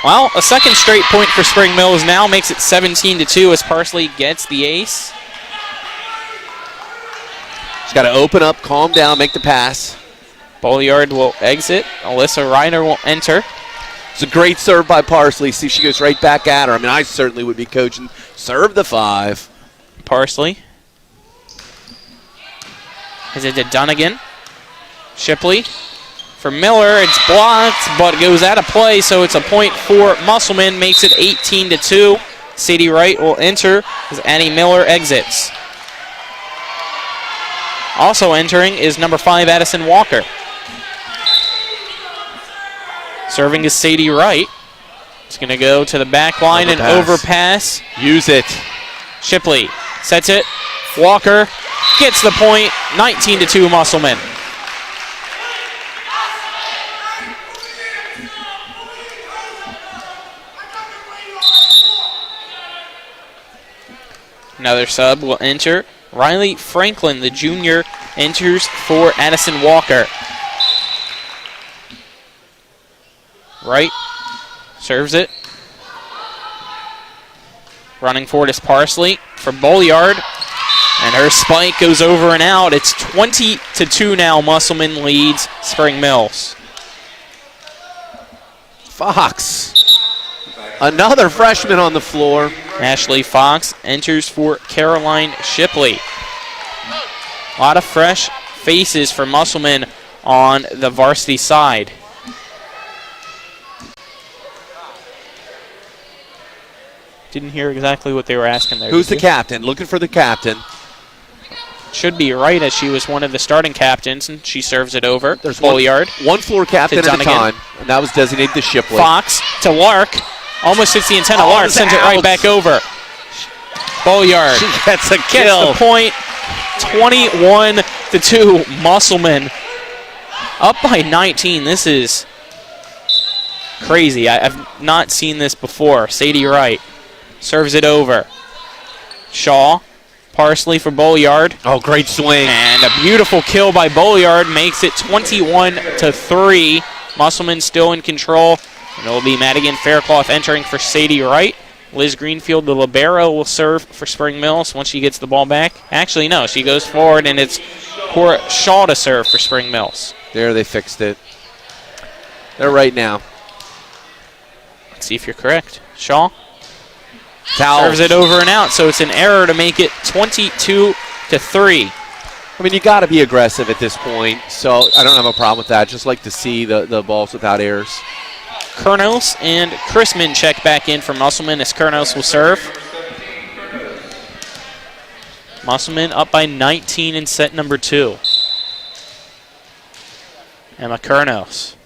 D: Well, a second straight point for Spring Mills now makes it 17-2 as Parsley gets the ace.
A: She's got to open up, calm down, make the pass.
D: Bolliard will exit. Alyssa Reiner will enter.
A: It's a great serve by Parsley. See, she goes right back at her. I mean, I certainly would be coaching Serve the 5.
D: Parsley. Is it to Dunnigan? Shipley for Miller. It's blocked, but goes out of play, so it's a point for Musselman. Makes it 18-2. Sadie Wright will enter as Annie Miller exits. Also entering is number 5, Addison Walker. Serving is Sadie Wright. It's going to go to the back line and overpass.
A: Use it.
D: Shipley sets it. Walker gets the point. 19-2 Musselman. Another sub will enter. Riley Franklin, the junior, enters for Addison Walker. Wright serves it. Running forward is Parsley for Bolliard. And her spike goes over and out. It's 20-2 now. Musselman leads Spring Mills.
A: Fox. Another freshman on the floor.
D: Ashley Fox enters for Caroline Shipley. A lot of fresh faces for Musselman on the varsity side. Didn't hear exactly what they were asking there.
A: Who's the captain? Looking for the captain.
D: Should be right, as she was one of the starting captains, and she serves it over.
A: There's
D: Bolliard.
A: One floor captain at a time, and that was designated to Shipley.
D: Fox to Lark. Almost hits the antenna. Lark sends it right back over. Bolliard
A: she gets a kill.
D: Gets the point. 21-2. Musselman up by 19. This is crazy. I've not seen this before. Sadie Wright serves it over. Shaw. Parsley for Bolliard.
A: Oh, great swing.
D: And a beautiful kill by Bolliard makes it 21-3. Musselman still in control. And it will be Madigan Faircloth entering for Sadie Wright. Liz Greenfield, the libero, will serve for Spring Mills once she gets the ball back. Actually, no, she goes forward, and it's Cora Shaw to serve for Spring Mills.
A: There, they fixed it. They're right now.
D: Let's see if you're correct. Shaw
A: Foul.
D: Serves it over and out, so it's an error to make it 22-3.
A: I mean, you got to be aggressive at this point, so I don't have a problem with that. Just like to see the balls without errors.
D: Kurnos and Chrisman check back in for Musselman as Kurnos will serve. Musselman up by 19 in set number 2. Emma Kurnos.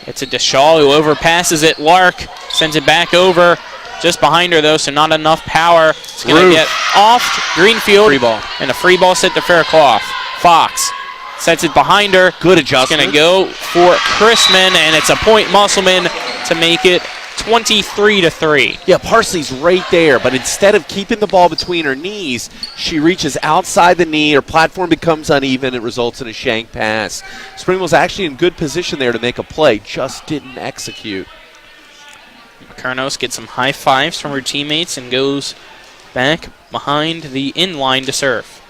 D: It's a Deshaw who overpasses it. Lark sends it back over. Just behind her, though, so not enough power. It's going to get off Greenfield.
A: Free ball.
D: And a free ball set to Faircloth. Fox sets it behind her.
A: Good adjustment.
D: It's going to go for Chrisman, and it's a point Musselman to make it 23-3.
A: Yeah, Parsley's right there, but instead of keeping the ball between her knees, she reaches outside the knee. Her platform becomes uneven. It results in a shank pass. Springville's actually in good position there to make a play, just didn't execute.
D: Kurnos gets some high fives from her teammates and goes back behind the in-line to serve.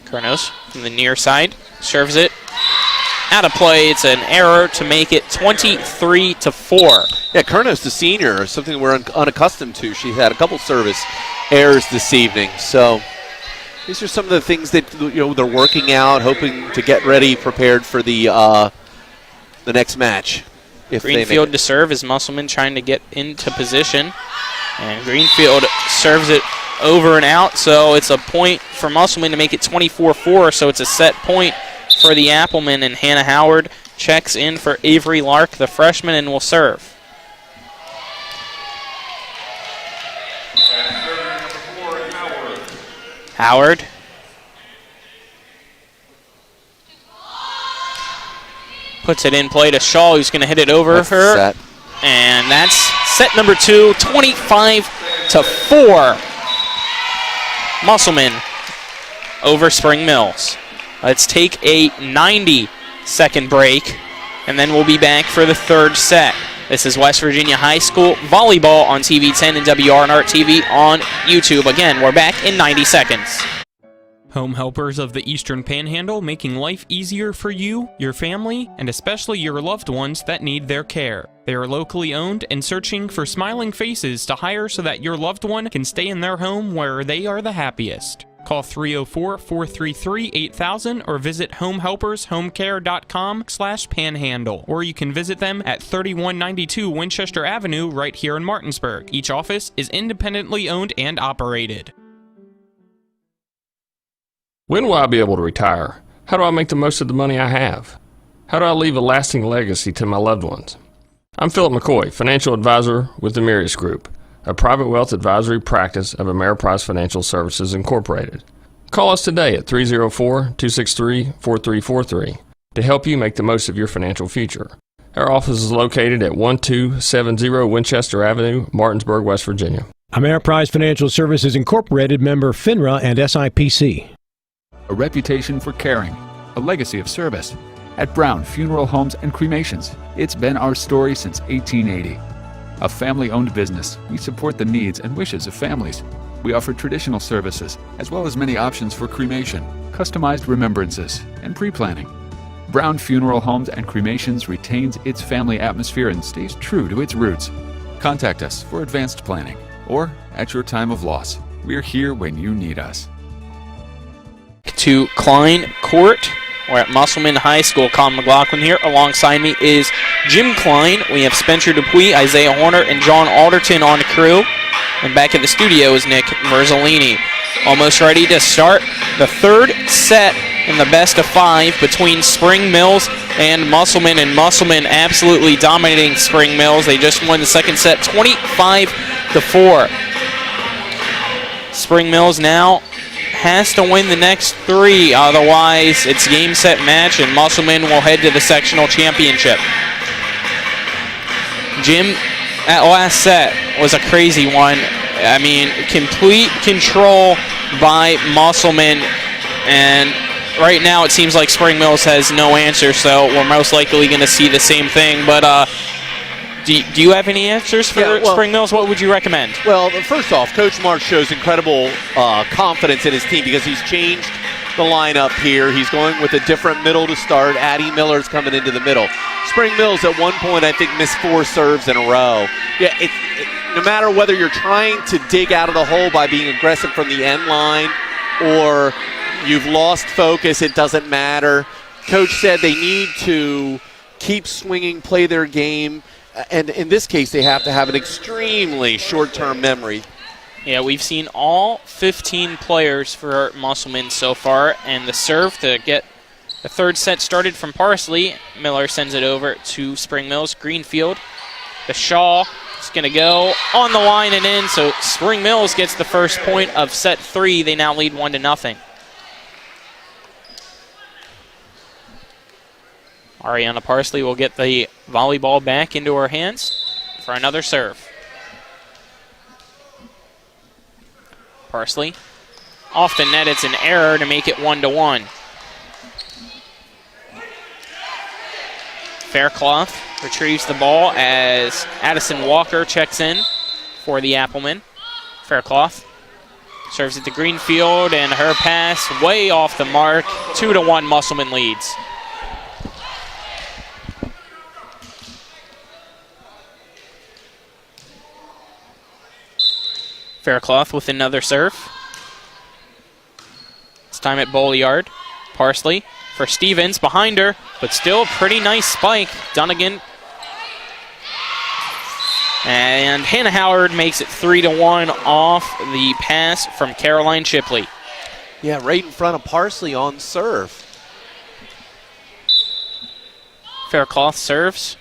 D: Kurnos from the near side serves it. Out of play. It's an error to make it 23-4.
A: Yeah, Kurnos, the senior, is something we're unaccustomed to. She had a couple service errors this evening. So these are some of the things that they're working out, hoping to get ready, prepared for the next match. If
D: Greenfield to serve as Musselman trying to get into position. And Greenfield serves it over and out, so it's a point for Musselman to make it 24-4, so it's a set point for the Appleman, and Hannah Howard checks in for Avery Lark, the freshman, and will serve. Howard. Puts it in play to Shaw, who's going to hit it over her.
A: Set.
D: And that's set number 2, 25-4. Musselman over Spring Mills. Let's take a 90-second break, and then we'll be back for the third set. This is West Virginia High School Volleyball on TV 10 and WRNR TV on YouTube. Again, we're back in 90 seconds.
P: Home Helpers of the Eastern Panhandle, making life easier for you, your family, and especially your loved ones that need their care. They are locally owned and searching for smiling faces to hire so that your loved one can stay in their home where they are the happiest. Call 304-433-8000 or visit homehelpershomecare.com/panhandle, or you can visit them at 3192 Winchester Avenue right here in Martinsburg. Each office is independently owned and operated.
B: When will I be able to retire? How do I make the most of the money I have? How do I leave a lasting legacy to my loved ones? I'm Philip McCoy, financial advisor with the Mirius Group, a private wealth advisory practice of Ameriprise Financial Services Incorporated. Call us today at 304-263-4343 to help you make the most of your financial future. Our office is located at 1270 Winchester Avenue, Martinsburg, West Virginia.
E: Ameriprise Financial Services Incorporated, member FINRA and SIPC.
Q: A reputation for caring, a legacy of service. At Brown Funeral Homes and Cremations, it's been our story since 1880. A family-owned business, we support the needs and wishes of families. We offer traditional services, as well as many options for cremation, customized remembrances, and pre-planning. Brown Funeral Homes and Cremations retains its family atmosphere and stays true to its roots. Contact us for advanced planning, or at your time of loss. We're here when you need us.
D: To Klein Court. We're at Musselman High School. Colin McLaughlin here. Alongside me is Jim Klein. We have Spencer Dupuis, Isaiah Horner, and John Alderton on the crew. And back at the studio is Nick Merzolini. Almost ready to start the third set in the best of 5 between Spring Mills and Musselman. And Musselman absolutely dominating Spring Mills. They just won the second set 25-4. Spring Mills now has to win the next 3, otherwise it's game, set, match, and Musselman will head to the sectional championship. Jim, that last set was a crazy one. I mean, complete control by Musselman, and right now it seems like Spring Mills has no answer, so we're most likely going to see the same thing, but do you have any answers for Spring Mills? What would you recommend?
A: Well, first off, Coach Mark shows incredible confidence in his team because he's changed the lineup here. He's going with a different middle to start. Addie Miller's coming into the middle. Spring Mills at one point, I think, missed 4 serves in a row. Yeah, no matter whether you're trying to dig out of the hole by being aggressive from the end line or you've lost focus, it doesn't matter. Coach said they need to keep swinging, play their game. And in this case, they have to have an extremely short-term memory.
D: Yeah, we've seen all 15 players for Musselman so far, and the serve to get the third set started from Parsley. Miller sends it over to Spring Mills. Greenfield, the Shaw is going to go on the line and in, so Spring Mills gets the first point of set 3. They now lead 1-0. Ariana Parsley will get the volleyball back into her hands for another serve. Parsley off the net. It's an error to make it 1-1. Faircloth retrieves the ball as Addison Walker checks in for the Applemen. Faircloth serves it to Greenfield, and her pass way off the mark. 2-1 Musselman leads. Faircloth with another serve. This time at Bolliard. Parsley for Stevens behind her, but still pretty nice spike. Dunnigan. And Hannah Howard makes it 3-1 off the pass from Caroline Shipley.
A: Yeah, right in front of Parsley on serve.
D: Faircloth serves.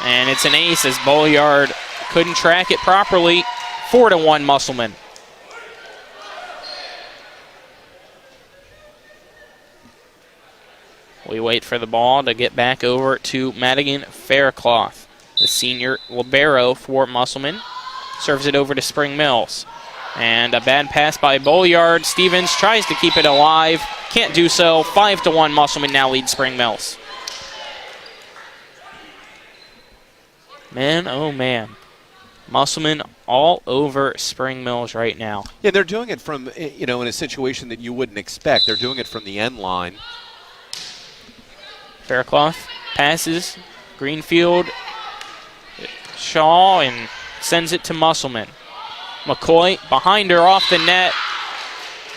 D: And it's an ace as Bolliard couldn't track it properly. 4-1 Musselman. We wait for the ball to get back over to Madigan Faircloth, the senior libero for Musselman. Serves it over to Spring Mills. And a bad pass by Bolliard. Stevens tries to keep it alive. Can't do so. 5-1 Musselman now leads Spring Mills. Man, oh man. Musselman all over Spring Mills right now.
A: Yeah, they're doing it from, in a situation that you wouldn't expect. They're doing it from the end line.
D: Faircloth passes. Greenfield. Shaw and sends it to Musselman. McCoy behind her off the net.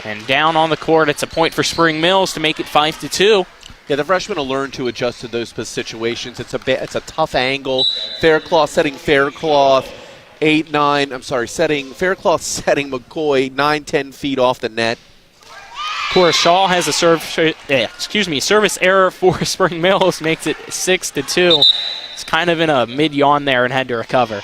D: And down on the court. It's a point for Spring Mills to make it 5-2.
A: Yeah, the freshman will learn to adjust to those situations. It's a tough angle. Faircloth setting Faircloth Faircloth setting McCoy 9-10 feet off the net.
D: Of course, Shaw has a service error for Spring Mills, makes it 6-2. It's kind of in a mid-yawn there and had to recover.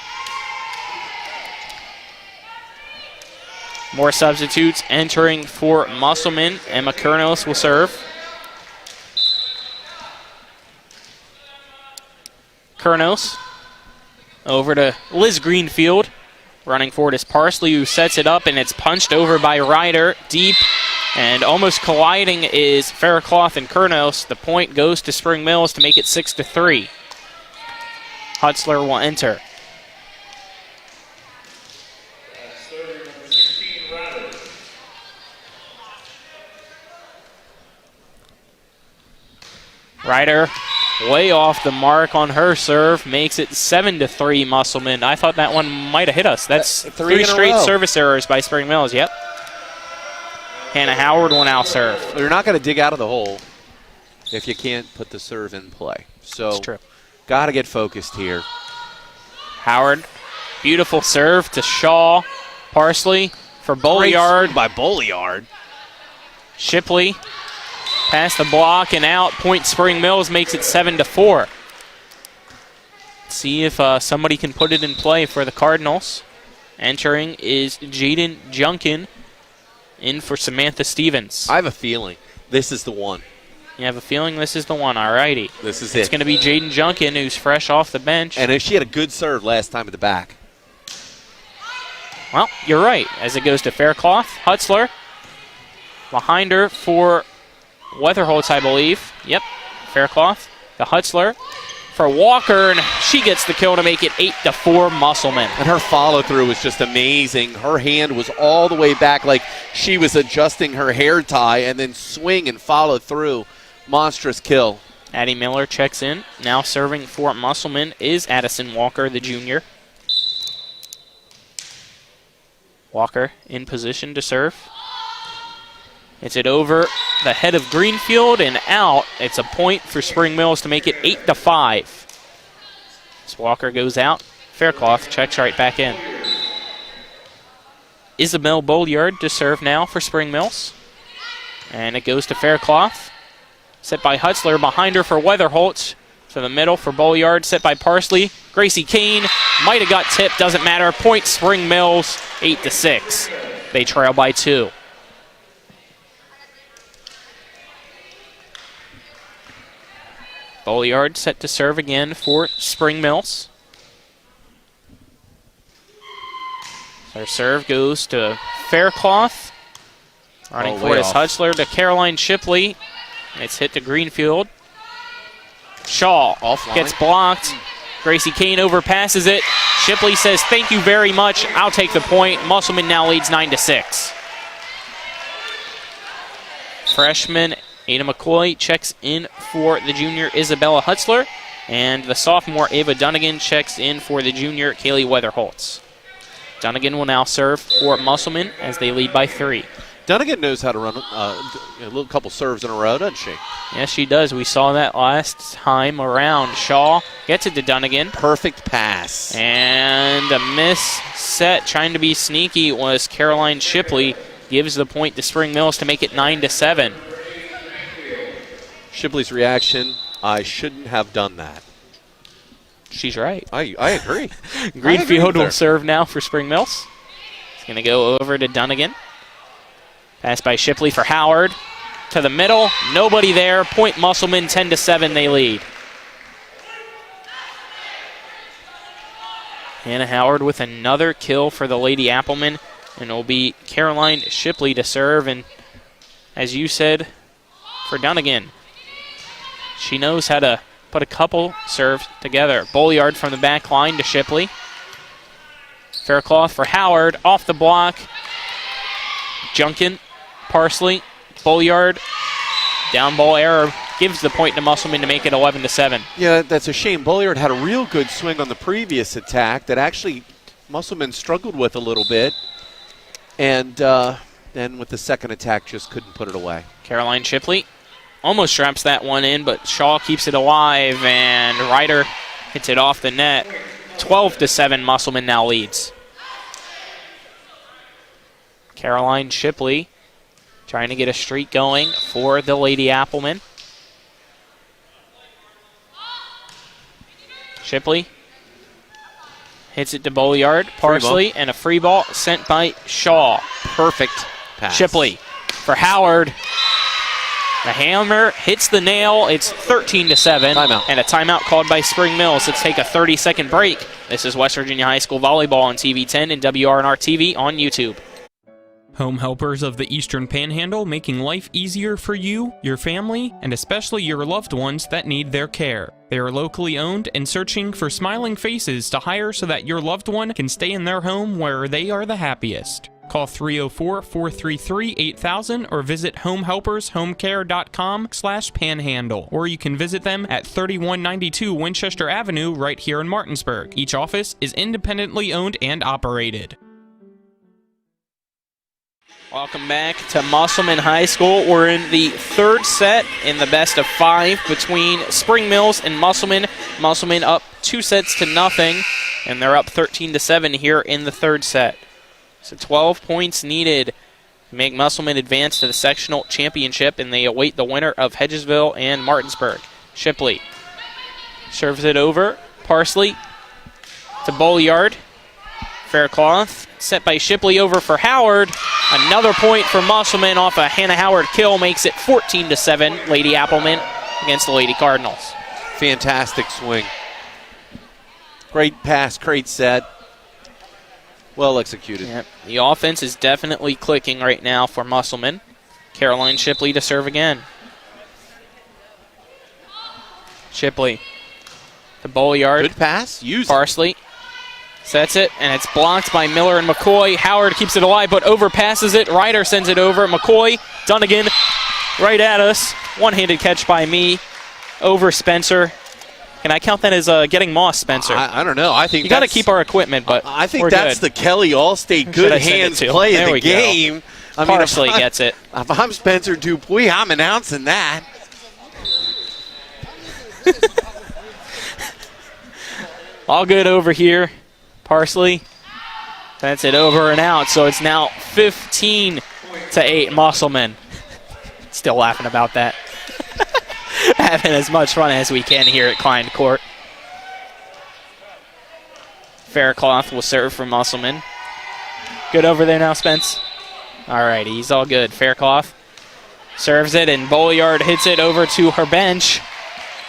D: More substitutes entering for Musselman. Emma Kurnos will serve. Kurnos over to Liz Greenfield. Running forward is Parsley, who sets it up, and it's punched over by Ryder. Deep and almost colliding is Faircloth and Kurnos. The point goes to Spring Mills to make it 6-3. Hutzler will enter. Ryder way off the mark on her serve, makes it 7-3 Musselman. I thought that one might have hit us. That's three straight service errors by Spring Mills, yep. Hannah Howard will now serve.
A: You're not going to dig out of the hole if you can't put the serve in play. So,
D: that's true.
A: Got to get focused here.
D: Howard, beautiful serve to Shaw. Parsley for Bolliard.
A: By Bolliard.
D: Shipley. Past the block and out. Point Spring Mills makes it 7-4. See if somebody can put it in play for the Cardinals. Entering is Jaden Junkin in for Samantha Stevens.
A: I have a feeling this is the one.
D: You have a feeling this is the one, all righty.
A: This is
D: It's going to be Jaden Junkin, who's fresh off the bench.
A: And she had a good serve last time at the back.
D: Well, you're right, as it goes to Faircloth. Hutzler behind her for Weatherholtz, I believe. Yep, Faircloth. The Hutzler for Walker, and she gets the kill to make it 8-4 Musselman.
A: And her follow-through was just amazing. Her hand was all the way back like she was adjusting her hair tie and then swing and follow through. Monstrous kill.
D: Addie Miller checks in. Now serving for Musselman is Addison Walker, the junior. Walker in position to serve. It's it over the head of Greenfield and out. It's a point for Spring Mills to make it 8-5. As Walker goes out, Faircloth checks right back in. Isabel Bolliard to serve now for Spring Mills. And it goes to Faircloth. Set by Hutzler behind her for Weatherholtz. To the middle for Bolliard, set by Parsley. Gracie Kane might have got tipped, doesn't matter. Point Spring Mills, 8-6. They trail by 2. Bolliard set to serve again for Spring Mills. Their serve goes to Faircloth. Running forward is Hutzler to Caroline Shipley. It's hit to Greenfield. Shaw gets blocked. Gracie Kane overpasses it. Shipley says, "Thank you very much. I'll take the point." Musselman now leads 9-6. Freshman Ada McCoy checks in for the junior Isabella Hutzler. And the sophomore Ava Dunnigan checks in for the junior Kaylee Weatherholtz. Dunnigan will now serve for Musselman as they lead by 3.
A: Dunnigan knows how to run a little couple serves in a row, doesn't she?
D: Yes, she does. We saw that last time around. Shaw gets it to Dunnigan.
A: Perfect pass.
D: And a miss set, trying to be sneaky, was Caroline Shipley. Gives the point to Spring Mills to make it 9-7.
A: Shipley's reaction, I shouldn't have done that.
D: She's right.
A: I agree.
D: Greenfield will serve now for Spring Mills. It's going to go over to Dunnigan. Pass by Shipley for Howard. To the middle. Nobody there. Point Musselman, 10-7 they lead. Hannah Howard with another kill for the Lady Applemen. And it will be Caroline Shipley to serve. And as you said, for Dunnigan, she knows how to put a couple serves together. Bolliard from the back line to Shipley. Faircloth for Howard, off the block. Junkin, Parsley, Bolliard, down ball error, gives the point to Musselman to make it 11-7.
A: Yeah, that's a shame. Bolliard had a real good swing on the previous attack that actually Musselman struggled with a little bit. And then with the second attack, just couldn't put it away.
D: Caroline Shipley almost traps that one in, but Shaw keeps it alive, and Ryder hits it off the net. 12-7, Musselman now leads. Caroline Shipley trying to get a streak going for the Lady Applemen. Shipley hits it to Bolliard, Parsley, and a free ball sent by Shaw.
A: Perfect pass.
D: Shipley for Howard. The hammer hits the nail. It's 13-7.
A: Timeout.
D: And a timeout called by Spring Mills. Let's take a 30-second break. This is West Virginia High School Volleyball on TV 10 and WRNR TV on YouTube.
P: Home helpers of the Eastern Panhandle, making life easier for you, your family, and especially your loved ones that need their care. They are locally owned and searching for smiling faces to hire so that your loved one can stay in their home where they are the happiest. Call 304-433-8000 or visit homehelpershomecare.com/panhandle. Or you can visit them at 3192 Winchester Avenue right here in Martinsburg. Each office is independently owned and operated.
D: Welcome back to Musselman High School. We're in the third set in the best of 5 between Spring Mills and Musselman. Musselman up 2-0, and they're up 13-7 here in the third set. So 12 points needed to make Musselman advance to the sectional championship, and they await the winner of Hedgesville and Martinsburg. Shipley serves it over. Parsley to Bolliard. Faircloth set by Shipley over for Howard. Another point for Musselman off a Hannah Howard kill makes it 14-7. Lady Appleman against the Lady Cardinals.
A: Fantastic swing. Great pass, great set. Well executed.
D: Yep. The offense is definitely clicking right now for Musselman. Caroline Shipley to serve again. Shipley to Bolliard.
A: Good pass. Use
D: Parsley.
A: it.
D: Sets it, and it's blocked by Miller and McCoy. Howard keeps it alive, but overpasses it. Ryder sends it over. McCoy, Dunnigan, right at us. One-handed catch by me over Spencer. Can I count that as getting Moss, Spencer?
A: I don't know. I think
D: you got to keep our equipment, but
A: I think
D: we're
A: that's
D: good.
A: the Kelly Allstate good hands play in the game.
D: I mean, Parsley gets it.
A: If I'm Spencer Dupuis, I'm announcing that.
D: All good over here. Parsley. That's it over and out. So it's now 15-8 Musselman. Still laughing about that. Having as much fun as we can here at Klein Court. Faircloth will serve for Musselman. Good over there now, Spence. All right, he's all good. Faircloth serves it, and Bolliard hits it over to her bench.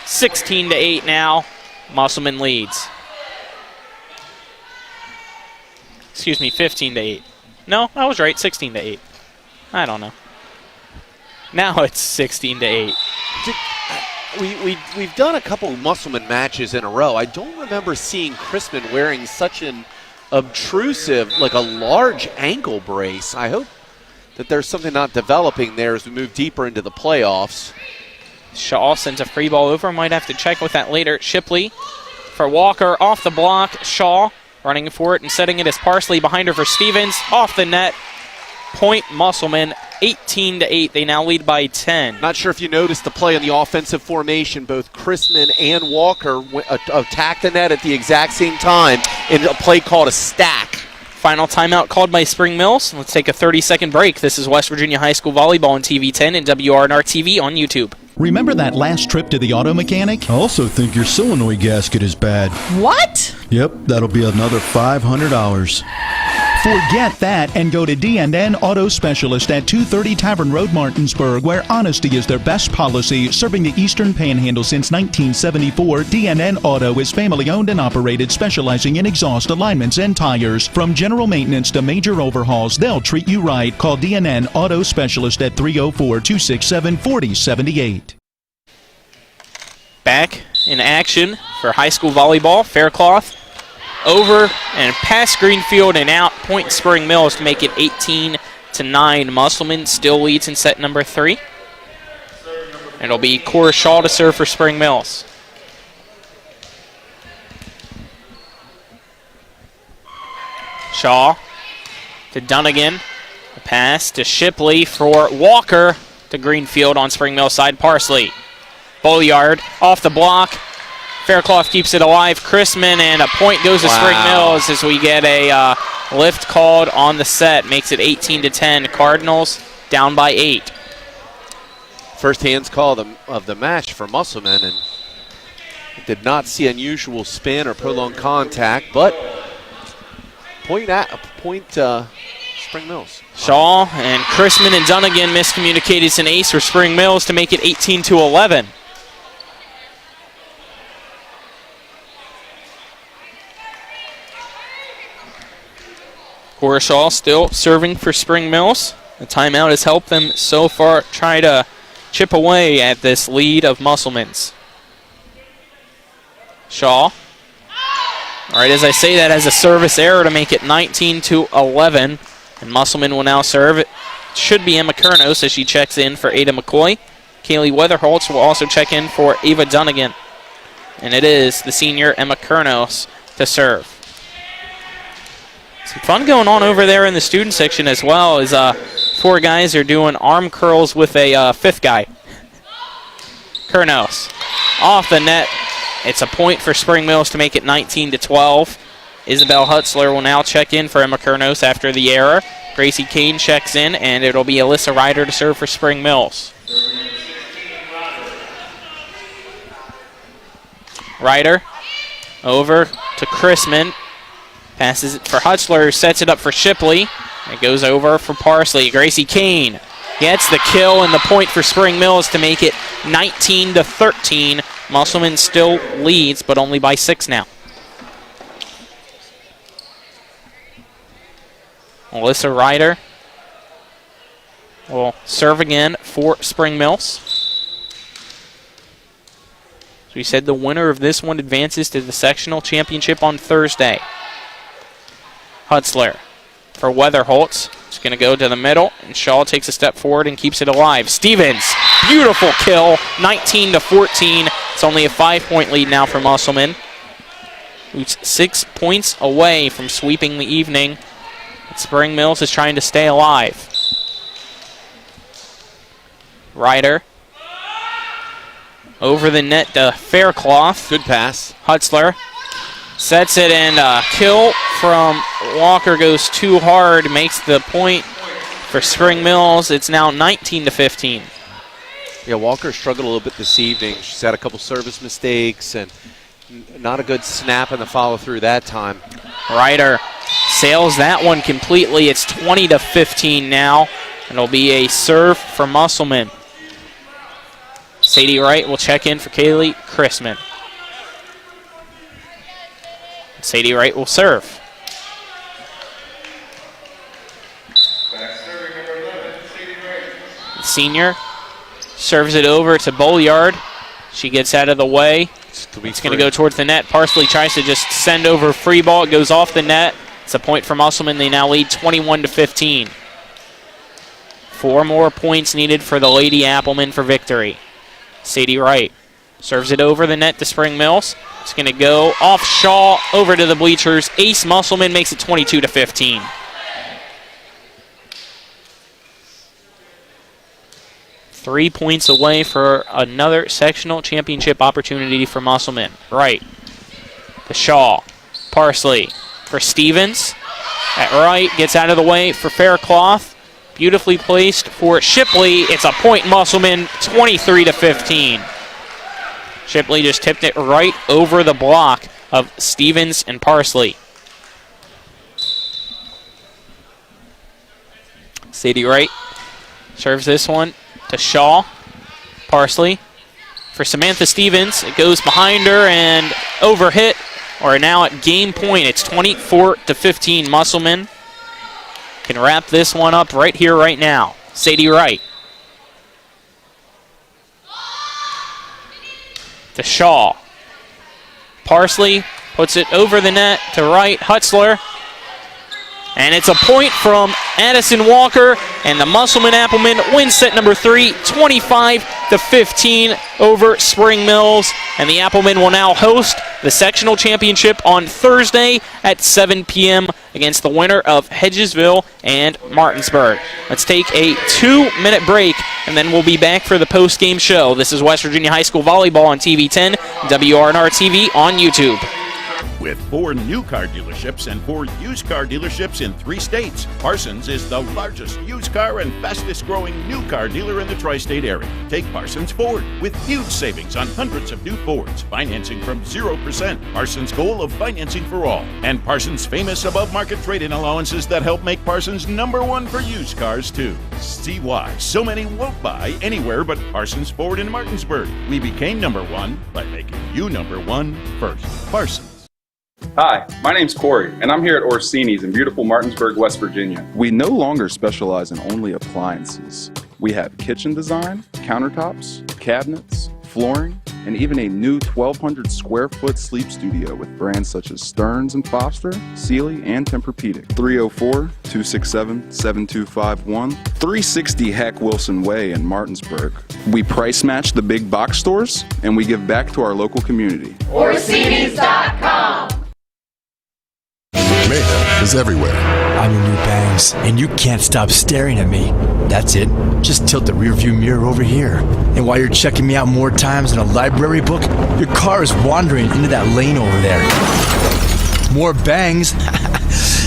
D: 16-8 now. Musselman leads. Excuse me, 15-8. No, I was right, 16-8. I don't know. Now it's 16-8.
A: We've done a couple Musselman matches in a row. I don't remember seeing Chrisman wearing such an obtrusive, like a large ankle brace. I hope that there's something not developing there as we move deeper into the playoffs.
D: Shaw sends a free ball over. Might have to check with that later. Shipley for Walker off the block. Shaw running for it and setting it as Parsley behind her for Stevens. Off the net. Point Musselman, 18-8. They now lead by 10.
A: Not sure if you noticed the play in the offensive formation. Both Chrisman and Walker attacked the net at the exact same time in a play called a stack.
D: Final timeout called by Spring Mills. Let's take a 30-second break. This is West Virginia High School Volleyball on TV 10 and WRNR TV on YouTube.
M: Remember that last trip to the auto mechanic?
R: I also think your solenoid gasket is bad.
S: What?
R: Yep, that'll be another $500.
M: Forget that and go to D&N Auto Specialist at 230 Tavern Road, Martinsburg, where honesty is their best policy. Serving the Eastern Panhandle since 1974, D&N Auto is family-owned and operated, specializing in exhaust alignments and tires. From general maintenance to major overhauls, they'll treat you right. Call D&N Auto Specialist at 304-267-4078.
D: Back in action for high school volleyball. Faircloth over and past Greenfield and out. Point Spring Mills to make it 18-9. Musselman still leads in set number 3. And it'll be Cora Shaw to serve for Spring Mills. Shaw to Dunnigan. A pass to Shipley for Walker to Greenfield on Spring Mills side. Parsley. Bolliard off the block. Faircloth keeps it alive. Chrisman, and a point goes to Spring Mills as we get a lift called on the set. Makes it 18-10. Cardinals down by 8.
A: First hands call of the match for Musselman, and did not see unusual spin or prolonged contact, but point Spring Mills.
D: Shaw and Chrisman and Dunnigan miscommunicated. It's an ace for Spring Mills to make it 18-11. Cora Shaw still serving for Spring Mills. The timeout has helped them so far try to chip away at this lead of Musselman's. Shaw. All right, as I say, that has a service error to make it 19-11. And Musselman will now serve. It should be Emma Kurnos as she checks in for Ada McCoy. Kaylee Weatherholtz will also check in for Ava Dunnigan. And it is the senior Emma Kurnos to serve. Some fun going on over there in the student section as well, as 4 guys are doing arm curls with a 5th guy. Kurnos off the net. It's a point for Spring Mills to make it 19-12. Isabel Hutzler will now check in for Emma Kurnos after the error. Gracie Kane checks in, and it'll be Alyssa Ryder to serve for Spring Mills. Ryder over to Chrisman. Passes it for Hutzler, sets it up for Shipley. It goes over for Parsley. Gracie Kane gets the kill and the point for Spring Mills to make it 19-13. Musselman still leads, but only by 6 now. Alyssa Ryder will serve again for Spring Mills. As we said, the winner of this one advances to the sectional championship on Thursday. Hutzler for Weatherholtz. It's going to go to the middle, and Shaw takes a step forward and keeps it alive. Stevens, beautiful kill, 19-14. It's only a 5-point lead now for Musselman, who's 6 points away from sweeping the evening. Spring Mills is trying to stay alive. Ryder over the net to Faircloth.
A: Good pass.
D: Hutzler sets it, and kill from Walker goes too hard, makes the point for Spring Mills. It's now 19-15.
A: Yeah, Walker struggled a little bit this evening. She's had a couple service mistakes and not a good snap in the follow-through that time.
D: Ryder sails that one completely. It's 20-15 now. It'll be a serve for Musselman. Sadie Wright will check in for Kaylee Chrisman. Sadie Wright will serve. The senior serves it over to Bolliard. She gets out of the way. It's going to go towards the net. Parsley tries to just send over a free ball. It goes off the net. It's a point for Musselman. They now lead 21-15. 4 more points needed for the Lady Applemen for victory. Sadie Wright serves it over the net to Spring Mills. It's going to go off Shaw over to the bleachers. Ace Musselman makes it 22-15. Three points away for another sectional championship opportunity for Musselman. Right to Shaw. Parsley for Stevens. At right, gets out of the way for Faircloth. Beautifully placed for Shipley. It's a point Musselman, 23-15. Shipley just tipped it right over the block of Stevens and Parsley. Sadie Wright serves this one to Shaw. Parsley for Samantha Stevens. It goes behind her and overhit, or now at game point. It's 24-15. Musselman can wrap this one up right here, right now. Sadie Wright to Shaw. Parsley puts it over the net to right. Hutzler. And it's a point from Addison Walker, and the Musselman Applemen win set number 3, 25-15 over Spring Mills. And the Applemen will now host the sectional championship on Thursday at 7 p.m. against the winner of Hedgesville and Martinsburg. Let's take a 2-minute break, and then we'll be back for the post-game show. This is West Virginia High School Volleyball on TV 10, WRNR TV on YouTube.
S: With 4 new car dealerships and 4 used car dealerships in 3 states, Parsons is the largest used car and fastest growing new car dealer in the tri-state area. Take Parsons Ford with huge savings on hundreds of new Fords, financing from 0%. Parsons' goal of financing for all. And Parsons' famous above-market trade-in allowances that help make Parsons #1 for used cars, too. See why so many won't buy anywhere but Parsons Ford in Martinsburg. We became #1 by making you #1 first. Parsons.
T: Hi, my name's Corey, and I'm here at Orsini's in beautiful Martinsburg, West Virginia. We no longer specialize in only appliances. We have kitchen design, countertops, cabinets, flooring, and even a new 1,200 square foot sleep studio with brands such as Stearns & Foster, Sealy, and Tempur-Pedic. 304-267-7251, 360 Hack Wilson Way in Martinsburg. We price match the big box stores, and we give back to our local community.
U: Orsini's.com.
L: Mayhem is everywhere.
V: I'm your new bangs, and you can't stop staring at me. That's it. Just tilt the rearview mirror over here. And while you're checking me out more times than a library book, your car is wandering into that lane over there. More bangs?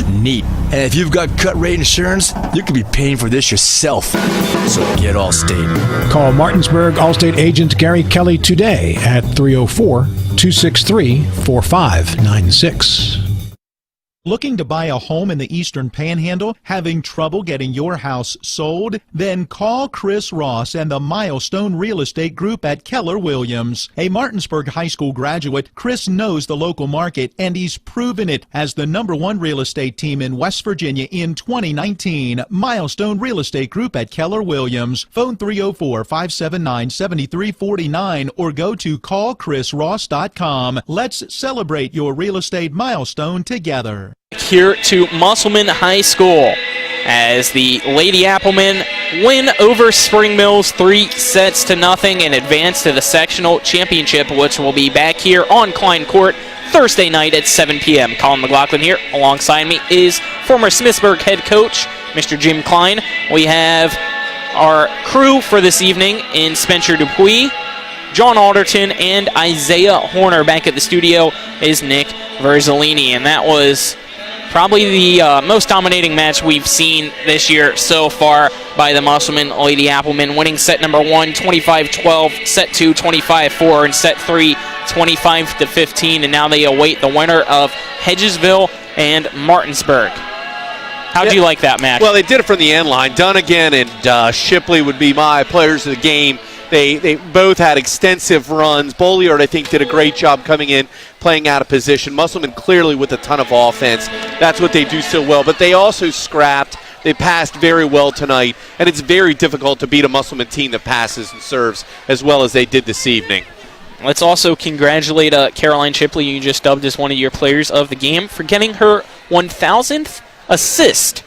V: Neat. And if you've got cut rate insurance, you could be paying for this yourself. So get Allstate.
E: Call Martinsburg Allstate agent Gary Kelly today at 304-263-4596.
M: Looking to buy a home in the Eastern Panhandle? Having trouble getting your house sold? Then call Chris Ross and the Milestone Real Estate Group at Keller Williams. A Martinsburg High School graduate, Chris knows the local market, and he's proven it as the #1 real estate team in West Virginia in 2019. Milestone Real Estate Group at Keller Williams. Phone 304-579-7349 or go to callchrisross.com. Let's celebrate your real estate milestone together.
D: Here to Musselman High School as the Lady Applemen win over Spring Mills 3-0 and advance to the sectional championship, which will be back here on Klein Court Thursday night at 7 p.m. Colin McLaughlin here. Alongside me is former Smithsburg head coach, Mr. Jim Klein. We have our crew for this evening in Spencer Dupuis, John Alderton, and Isaiah Horner. Back at the studio is Nick Verzolini, and that was probably the most dominating match we've seen this year so far by the Musselman Lady Applemen, winning set number 1, 25-12, set 2, 25-4, and set 3, 25-15, and now they await the winner of Hedgesville and Martinsburg. How'd you like that match?
A: Well, they did it from the end line. Dunnigan and Shipley would be my players of the game. They both had extensive runs. Bolliard, I think, did a great job coming in, playing out of position. Musselman clearly with a ton of offense. That's what they do so well. But they also scrapped. They passed very well tonight. And it's very difficult to beat a Musselman team that passes and serves as well as they did this evening.
D: Let's also congratulate Caroline Shipley, you just dubbed as one of your players of the game, for getting her 1,000th assist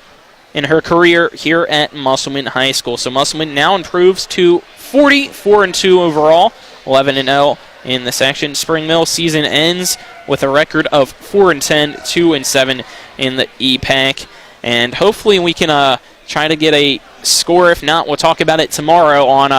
D: in her career here at Musselman High School. So Musselman now improves to 44-2 overall, 11-0 in the section. Spring Mill season ends with a record of 4-10, 2-7 in the EPAC, and hopefully we can try to get a score. If not, we'll talk about it tomorrow on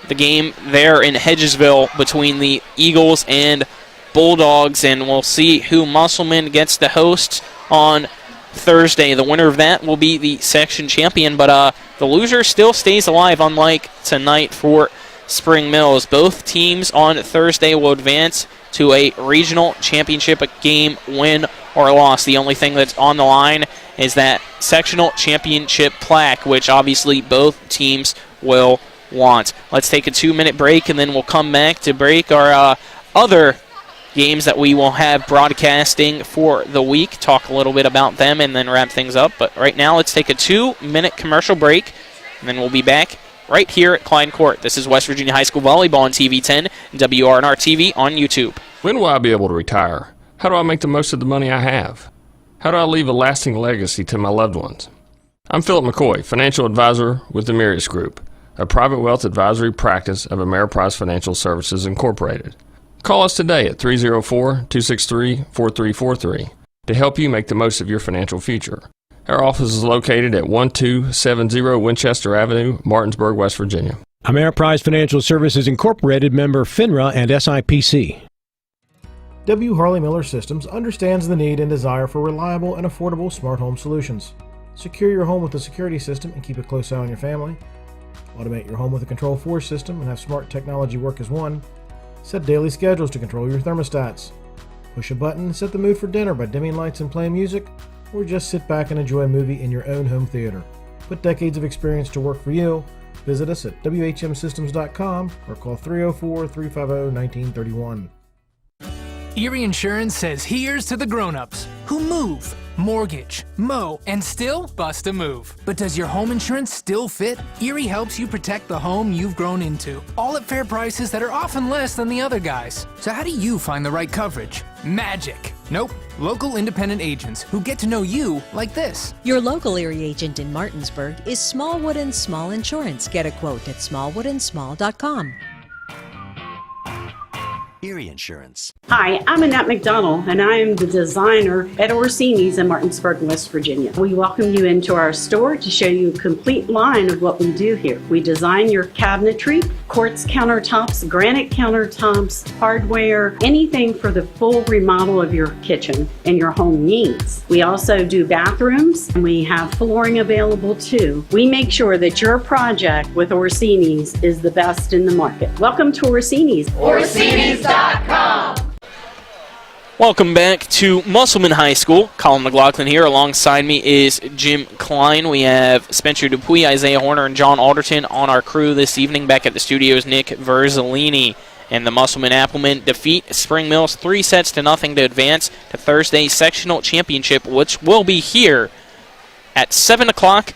D: the game there in Hedgesville between the Eagles and Bulldogs, and we'll see who Musselman gets to host on Thursday. The winner of that will be the section champion, but the loser still stays alive, unlike tonight for Spring Mills. Both teams on Thursday will advance to a regional championship game, win or loss. The only thing that's on the line is that sectional championship plaque, which obviously both teams will want. Let's take a 2-minute break, and then we'll come back to break our other games that we will have broadcasting for the week, talk a little bit about them, and then wrap things up. But right now, let's take a 2-minute commercial break, and then we'll be back right here at Klein Court. This is West Virginia High School Volleyball on TV 10, WRNR TV on YouTube.
B: When will I be able to retire? How do I make the most of the money I have? How do I leave a lasting legacy to my loved ones? I'm Philip McCoy, financial advisor with the Mirius Group, a private wealth advisory practice of Ameriprise Financial Services Incorporated. Call us today at 304-263-4343 to help you make the most of your financial future. Our office is located at 1270 Winchester Avenue, Martinsburg, West Virginia.
E: Ameriprise Financial Services Incorporated, member FINRA and SIPC.
C: W. Harley Miller Systems understands the need and desire for reliable and affordable smart home solutions. Secure your home with a security system and keep a close eye on your family. Automate your home with a Control4 system and have smart technology work as one. Set daily schedules to control your thermostats. Push a button and set the mood for dinner by dimming lights and playing music, or just sit back and enjoy a movie in your own home theater. Put decades of experience to work for you. Visit us at WHMsystems.com or call 304-350-1931.
G: Erie Insurance says here's to the grown-ups who move, mortgage, mow, and still bust a move. But does your home insurance still fit? Erie helps you protect the home you've grown into, all at fair prices that are often less than the other guys. So how do you find the right coverage? Magic. Nope. Local independent agents who get to know you like this.
H: Your local Erie agent in Martinsburg is Smallwood & Small Insurance. Get a quote at smallwoodandsmall.com.
W: Erie Insurance.
Y: Hi, I'm Annette McDonald, and I am the designer at Orsini's in Martinsburg, West Virginia. We welcome you into our store to show you a complete line of what we do here. We design your cabinetry, quartz countertops, granite countertops, hardware, anything for the full remodel of your kitchen and your home needs. We also do bathrooms, and we have flooring available too. We make sure that your project with Orsini's is the best in the market. Welcome to Orsini's.
U: Orsini's.com.
D: Welcome back to Musselman High School. Colin McLaughlin here. Alongside me is Jim Klein. We have Spencer Dupuis, Isaiah Horner, and John Alderton on our crew this evening. Back at the studios, Nick Verzolini. And the Musselman Applemen defeat Spring Mills 3-0 to advance to Thursday's sectional championship, which will be here at 7 o'clock.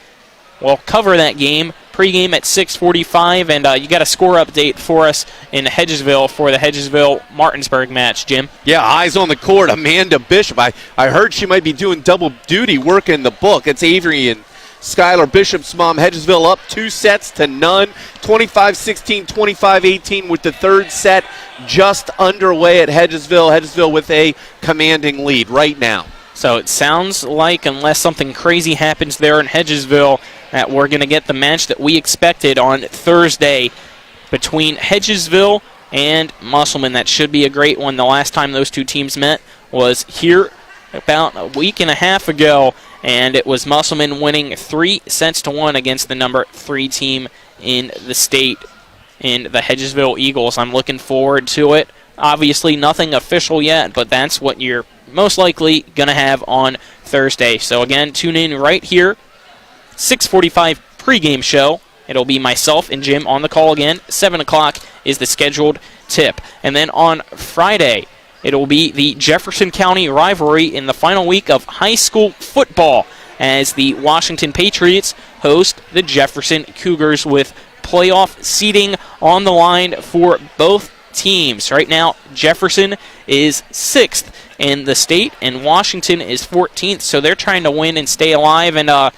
D: We'll cover that game. Pre-game at 6:45, and you got a score update for us in Hedgesville for the Hedgesville-Martinsburg match, Jim.
A: Yeah, eyes on the court, Amanda Bishop. I heard she might be doing double duty work in the book. It's Avery and Skylar Bishop's mom. Hedgesville up 2-0, 25-16, 25-18 with the third set just underway at Hedgesville. Hedgesville with a commanding lead right now.
D: So it sounds like, unless something crazy happens there in Hedgesville, that we're going to get the match that we expected on Thursday between Hedgesville and Musselman. That should be a great one. The last time those two teams met was here about a week and a half ago, and it was Musselman winning 3-1 against the number 3 team in the state, in the Hedgesville Eagles. I'm looking forward to it. Obviously, nothing official yet, but that's what you're most likely going to have on Thursday. So again, tune in right here, 6:45 pregame show. It'll be myself and Jim on the call again. 7 o'clock is the scheduled tip. And then on Friday, it'll be the Jefferson County rivalry in the final week of high school football as the Washington Patriots host the Jefferson Cougars with playoff seeding on the line for both teams. Right now, Jefferson is 6th in the state, and Washington is 14th, so they're trying to win and stay alive, and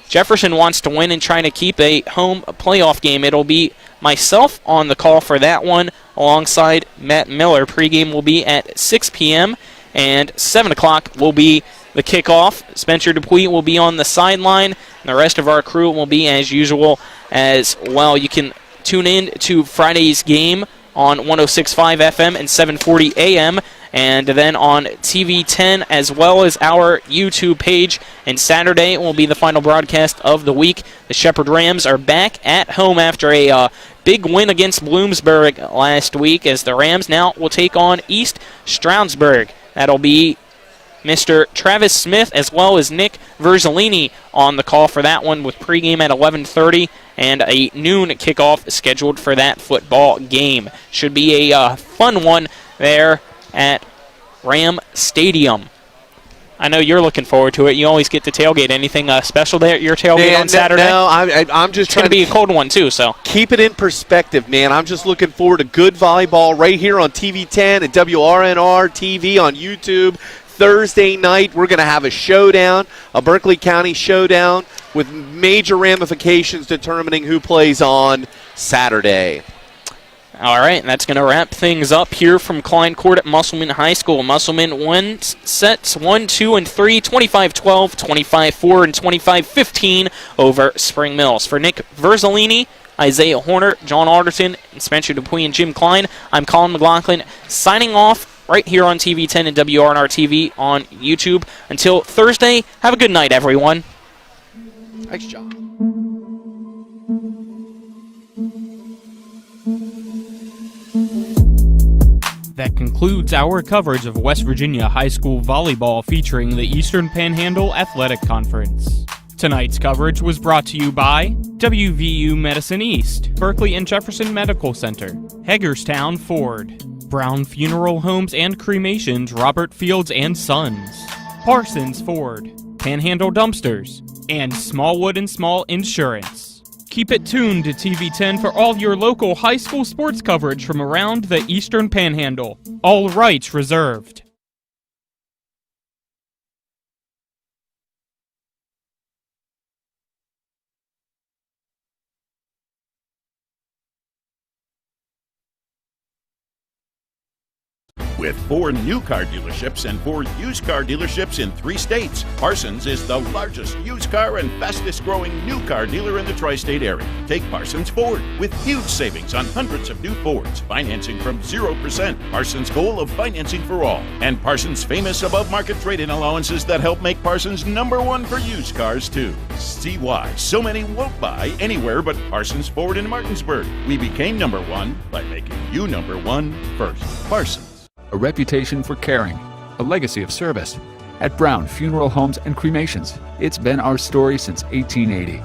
D: Jefferson wants to win and trying to keep a home playoff game. It'll be myself on the call for that one alongside Matt Miller. Pregame will be at 6 p.m., and 7 o'clock will be the kickoff. Spencer Dupuis will be on the sideline, and the rest of our crew will be as usual as well. You can tune in to Friday's game on 106.5 FM and 740 AM, and then on TV 10 as well as our YouTube page. And Saturday will be the final broadcast of the week. The Shepherd Rams are back at home after a big win against Bloomsburg last week, as the Rams now will take on East Stroudsburg. That'll be Mr. Travis Smith as well as Nick Verzolini on the call for that one, with pregame at 11:30 and a noon kickoff scheduled for that football game. Should be a fun one there at Ram Stadium. I know you're looking forward to it. You always get to tailgate. Anything special there at your tailgate on Saturday?
A: No, I'm just trying
D: to be a cold one, too. So
A: keep it in perspective, man. I'm just looking forward to good volleyball right here on TV10 and WRNR TV on YouTube. Thursday night, we're going to have a showdown, a Berkeley County showdown with major ramifications determining who plays on Saturday.
D: All right, and that's going to wrap things up here from Klein Court at Musselman High School. Musselman won sets 1, 2, and 3, 25-12, 25-4, and 25-15 over Spring Mills. For Nick Verzolini, Isaiah Horner, John Alderton, and Spencer Dupuy and Jim Klein, I'm Colin McLaughlin signing off right here on TV10 and WRNR TV on YouTube. Until Thursday, have a good night, everyone.
A: Nice job.
P: That concludes our coverage of West Virginia High School volleyball featuring the Eastern Panhandle Athletic Conference. Tonight's coverage was brought to you by WVU Medicine East, Berkeley and Jefferson Medical Center, Hagerstown Ford, Brown Funeral Homes and Cremations Robert Fields and Sons, Parsons Ford, Panhandle Dumpsters, and Smallwood and Small Insurance. Keep it tuned to TV10 for all your local high school sports coverage from around the Eastern Panhandle. All rights reserved.
S: With 4 new car dealerships and 4 used car dealerships in 3 states, Parsons is the largest used car and fastest growing new car dealer in the tri-state area. Take Parsons Ford with huge savings on hundreds of new Fords, financing from 0%, Parsons' goal of financing for all, and Parsons' famous above-market trade-in allowances that help make Parsons #1 for used cars too. See why so many won't buy anywhere but Parsons Ford in Martinsburg. We became #1 by making you #1 first. Parsons.
Q: A reputation for caring, a legacy of service. At Brown Funeral Homes and Cremations, it's been our story since 1880.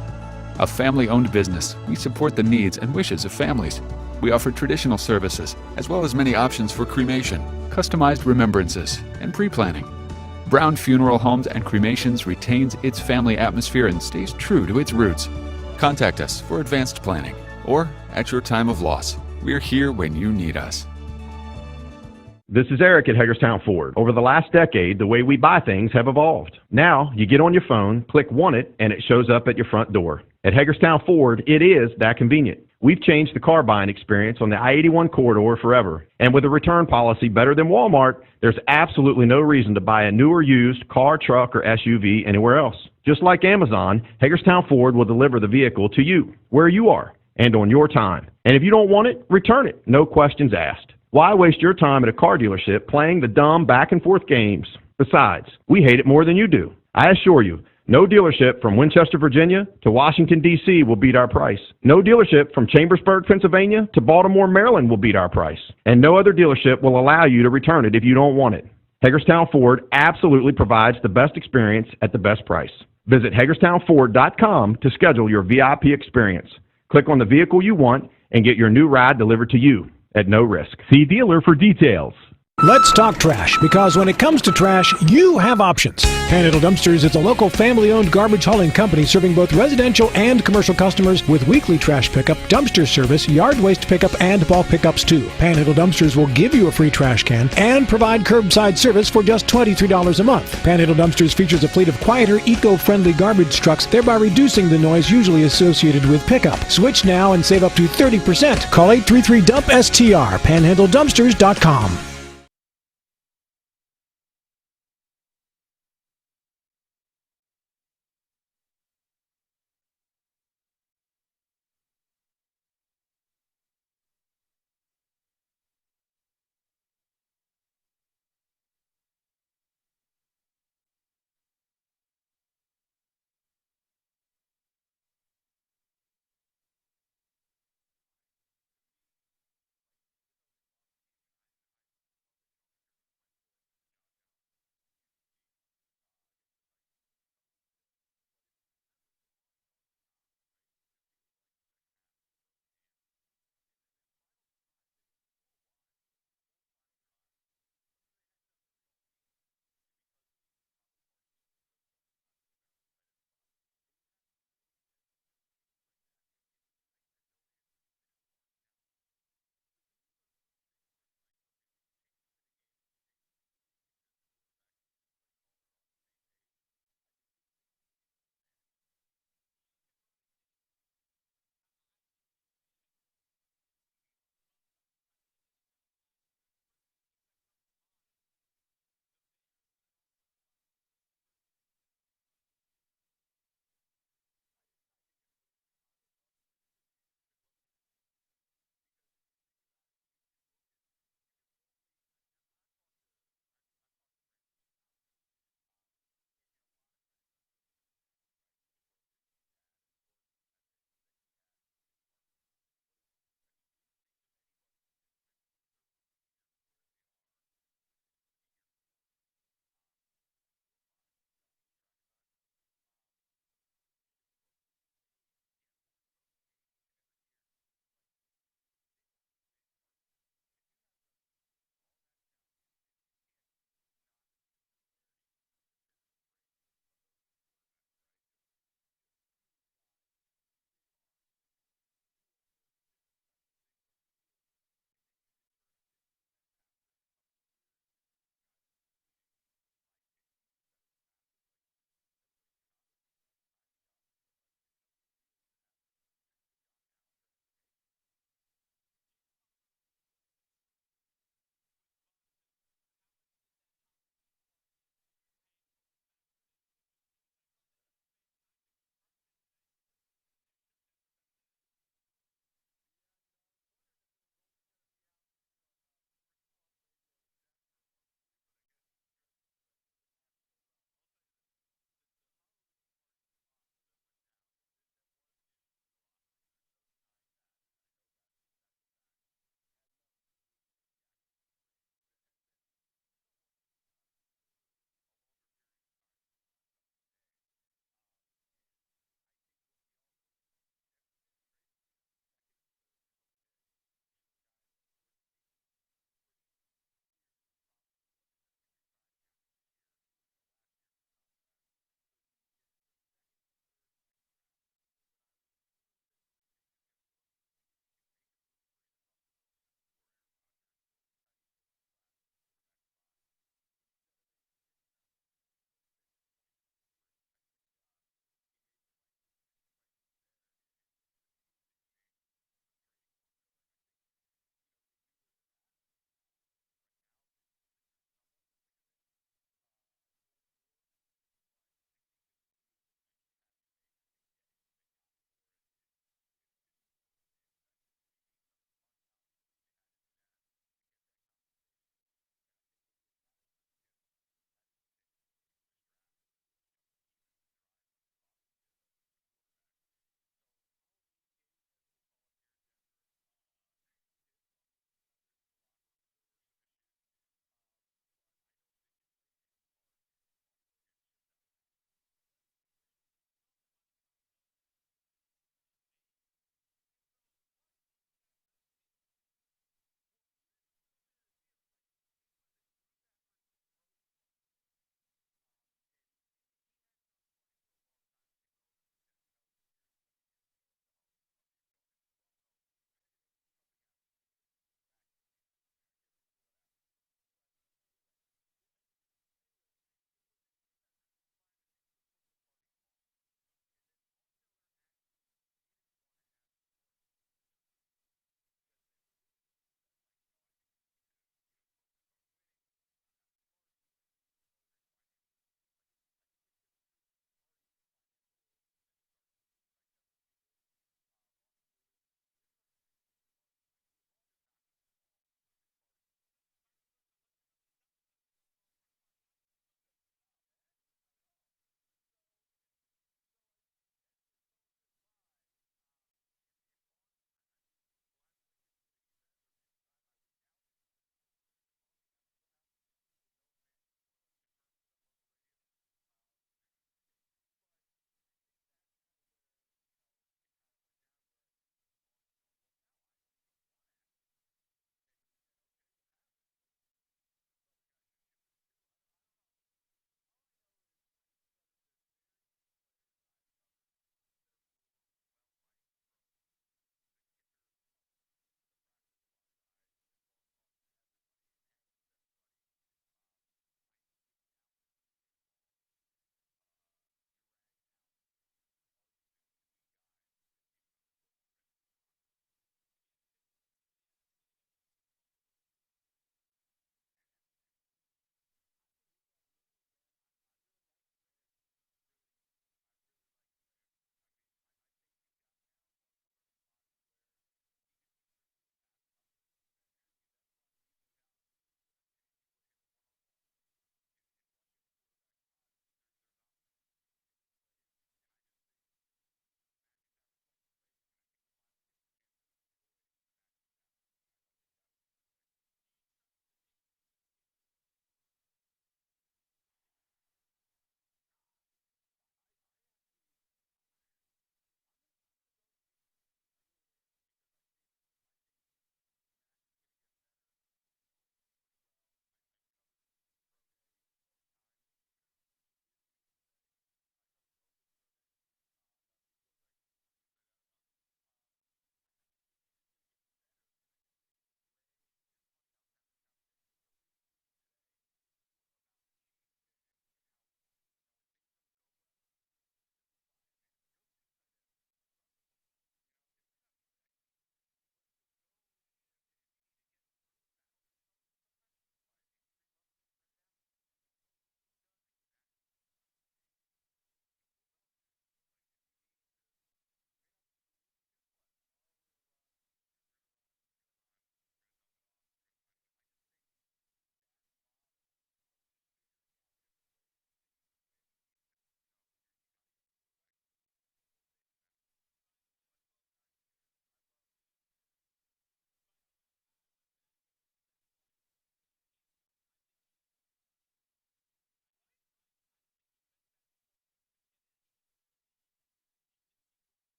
Q: A family-owned business, we support the needs and wishes of families. We offer traditional services, as well as many options for cremation, customized remembrances, and pre-planning. Brown Funeral Homes and Cremations retains its family atmosphere and stays true to its roots. Contact us for advanced planning, or at your time of loss. We're here when you need us.
F: This is Eric at Hagerstown Ford. Over the last decade, the way we buy things have evolved. Now, you get on your phone, click Want It, and it shows up at your front door. At Hagerstown Ford, it is that convenient. We've changed the car buying experience on the I-81 corridor forever. And with a return policy better than Walmart, there's absolutely no reason to buy a new or used car, truck, or SUV anywhere else. Just like Amazon, Hagerstown Ford will deliver the vehicle to you, where you are, and on your time. And if you don't want it, return it. No questions asked. Why waste your time at a car dealership playing the dumb back-and-forth games? Besides, we hate it more than you do. I assure you, no dealership from Winchester, Virginia to Washington, D.C. will beat our price. No dealership from Chambersburg, Pennsylvania to Baltimore, Maryland will beat our price. And no other dealership will allow you to return it if you don't want it. Hagerstown Ford absolutely provides the best experience at the best price. Visit HagerstownFord.com to schedule your VIP experience. Click on the vehicle you want and get your new ride delivered to you at no risk. See dealer for details.
E: Let's talk trash, because when it comes to trash, you have options. Panhandle Dumpsters is a local family-owned garbage hauling company serving both residential and commercial customers with weekly trash pickup, dumpster service, yard waste pickup, and bulk pickups too. Panhandle Dumpsters will give you a free trash can and provide curbside service for just $23 a month. Panhandle Dumpsters features a fleet of quieter, eco-friendly garbage trucks, thereby reducing the noise usually associated with pickup. Switch now and save up to 30%. Call 833-DUMP-STR, panhandledumpsters.com.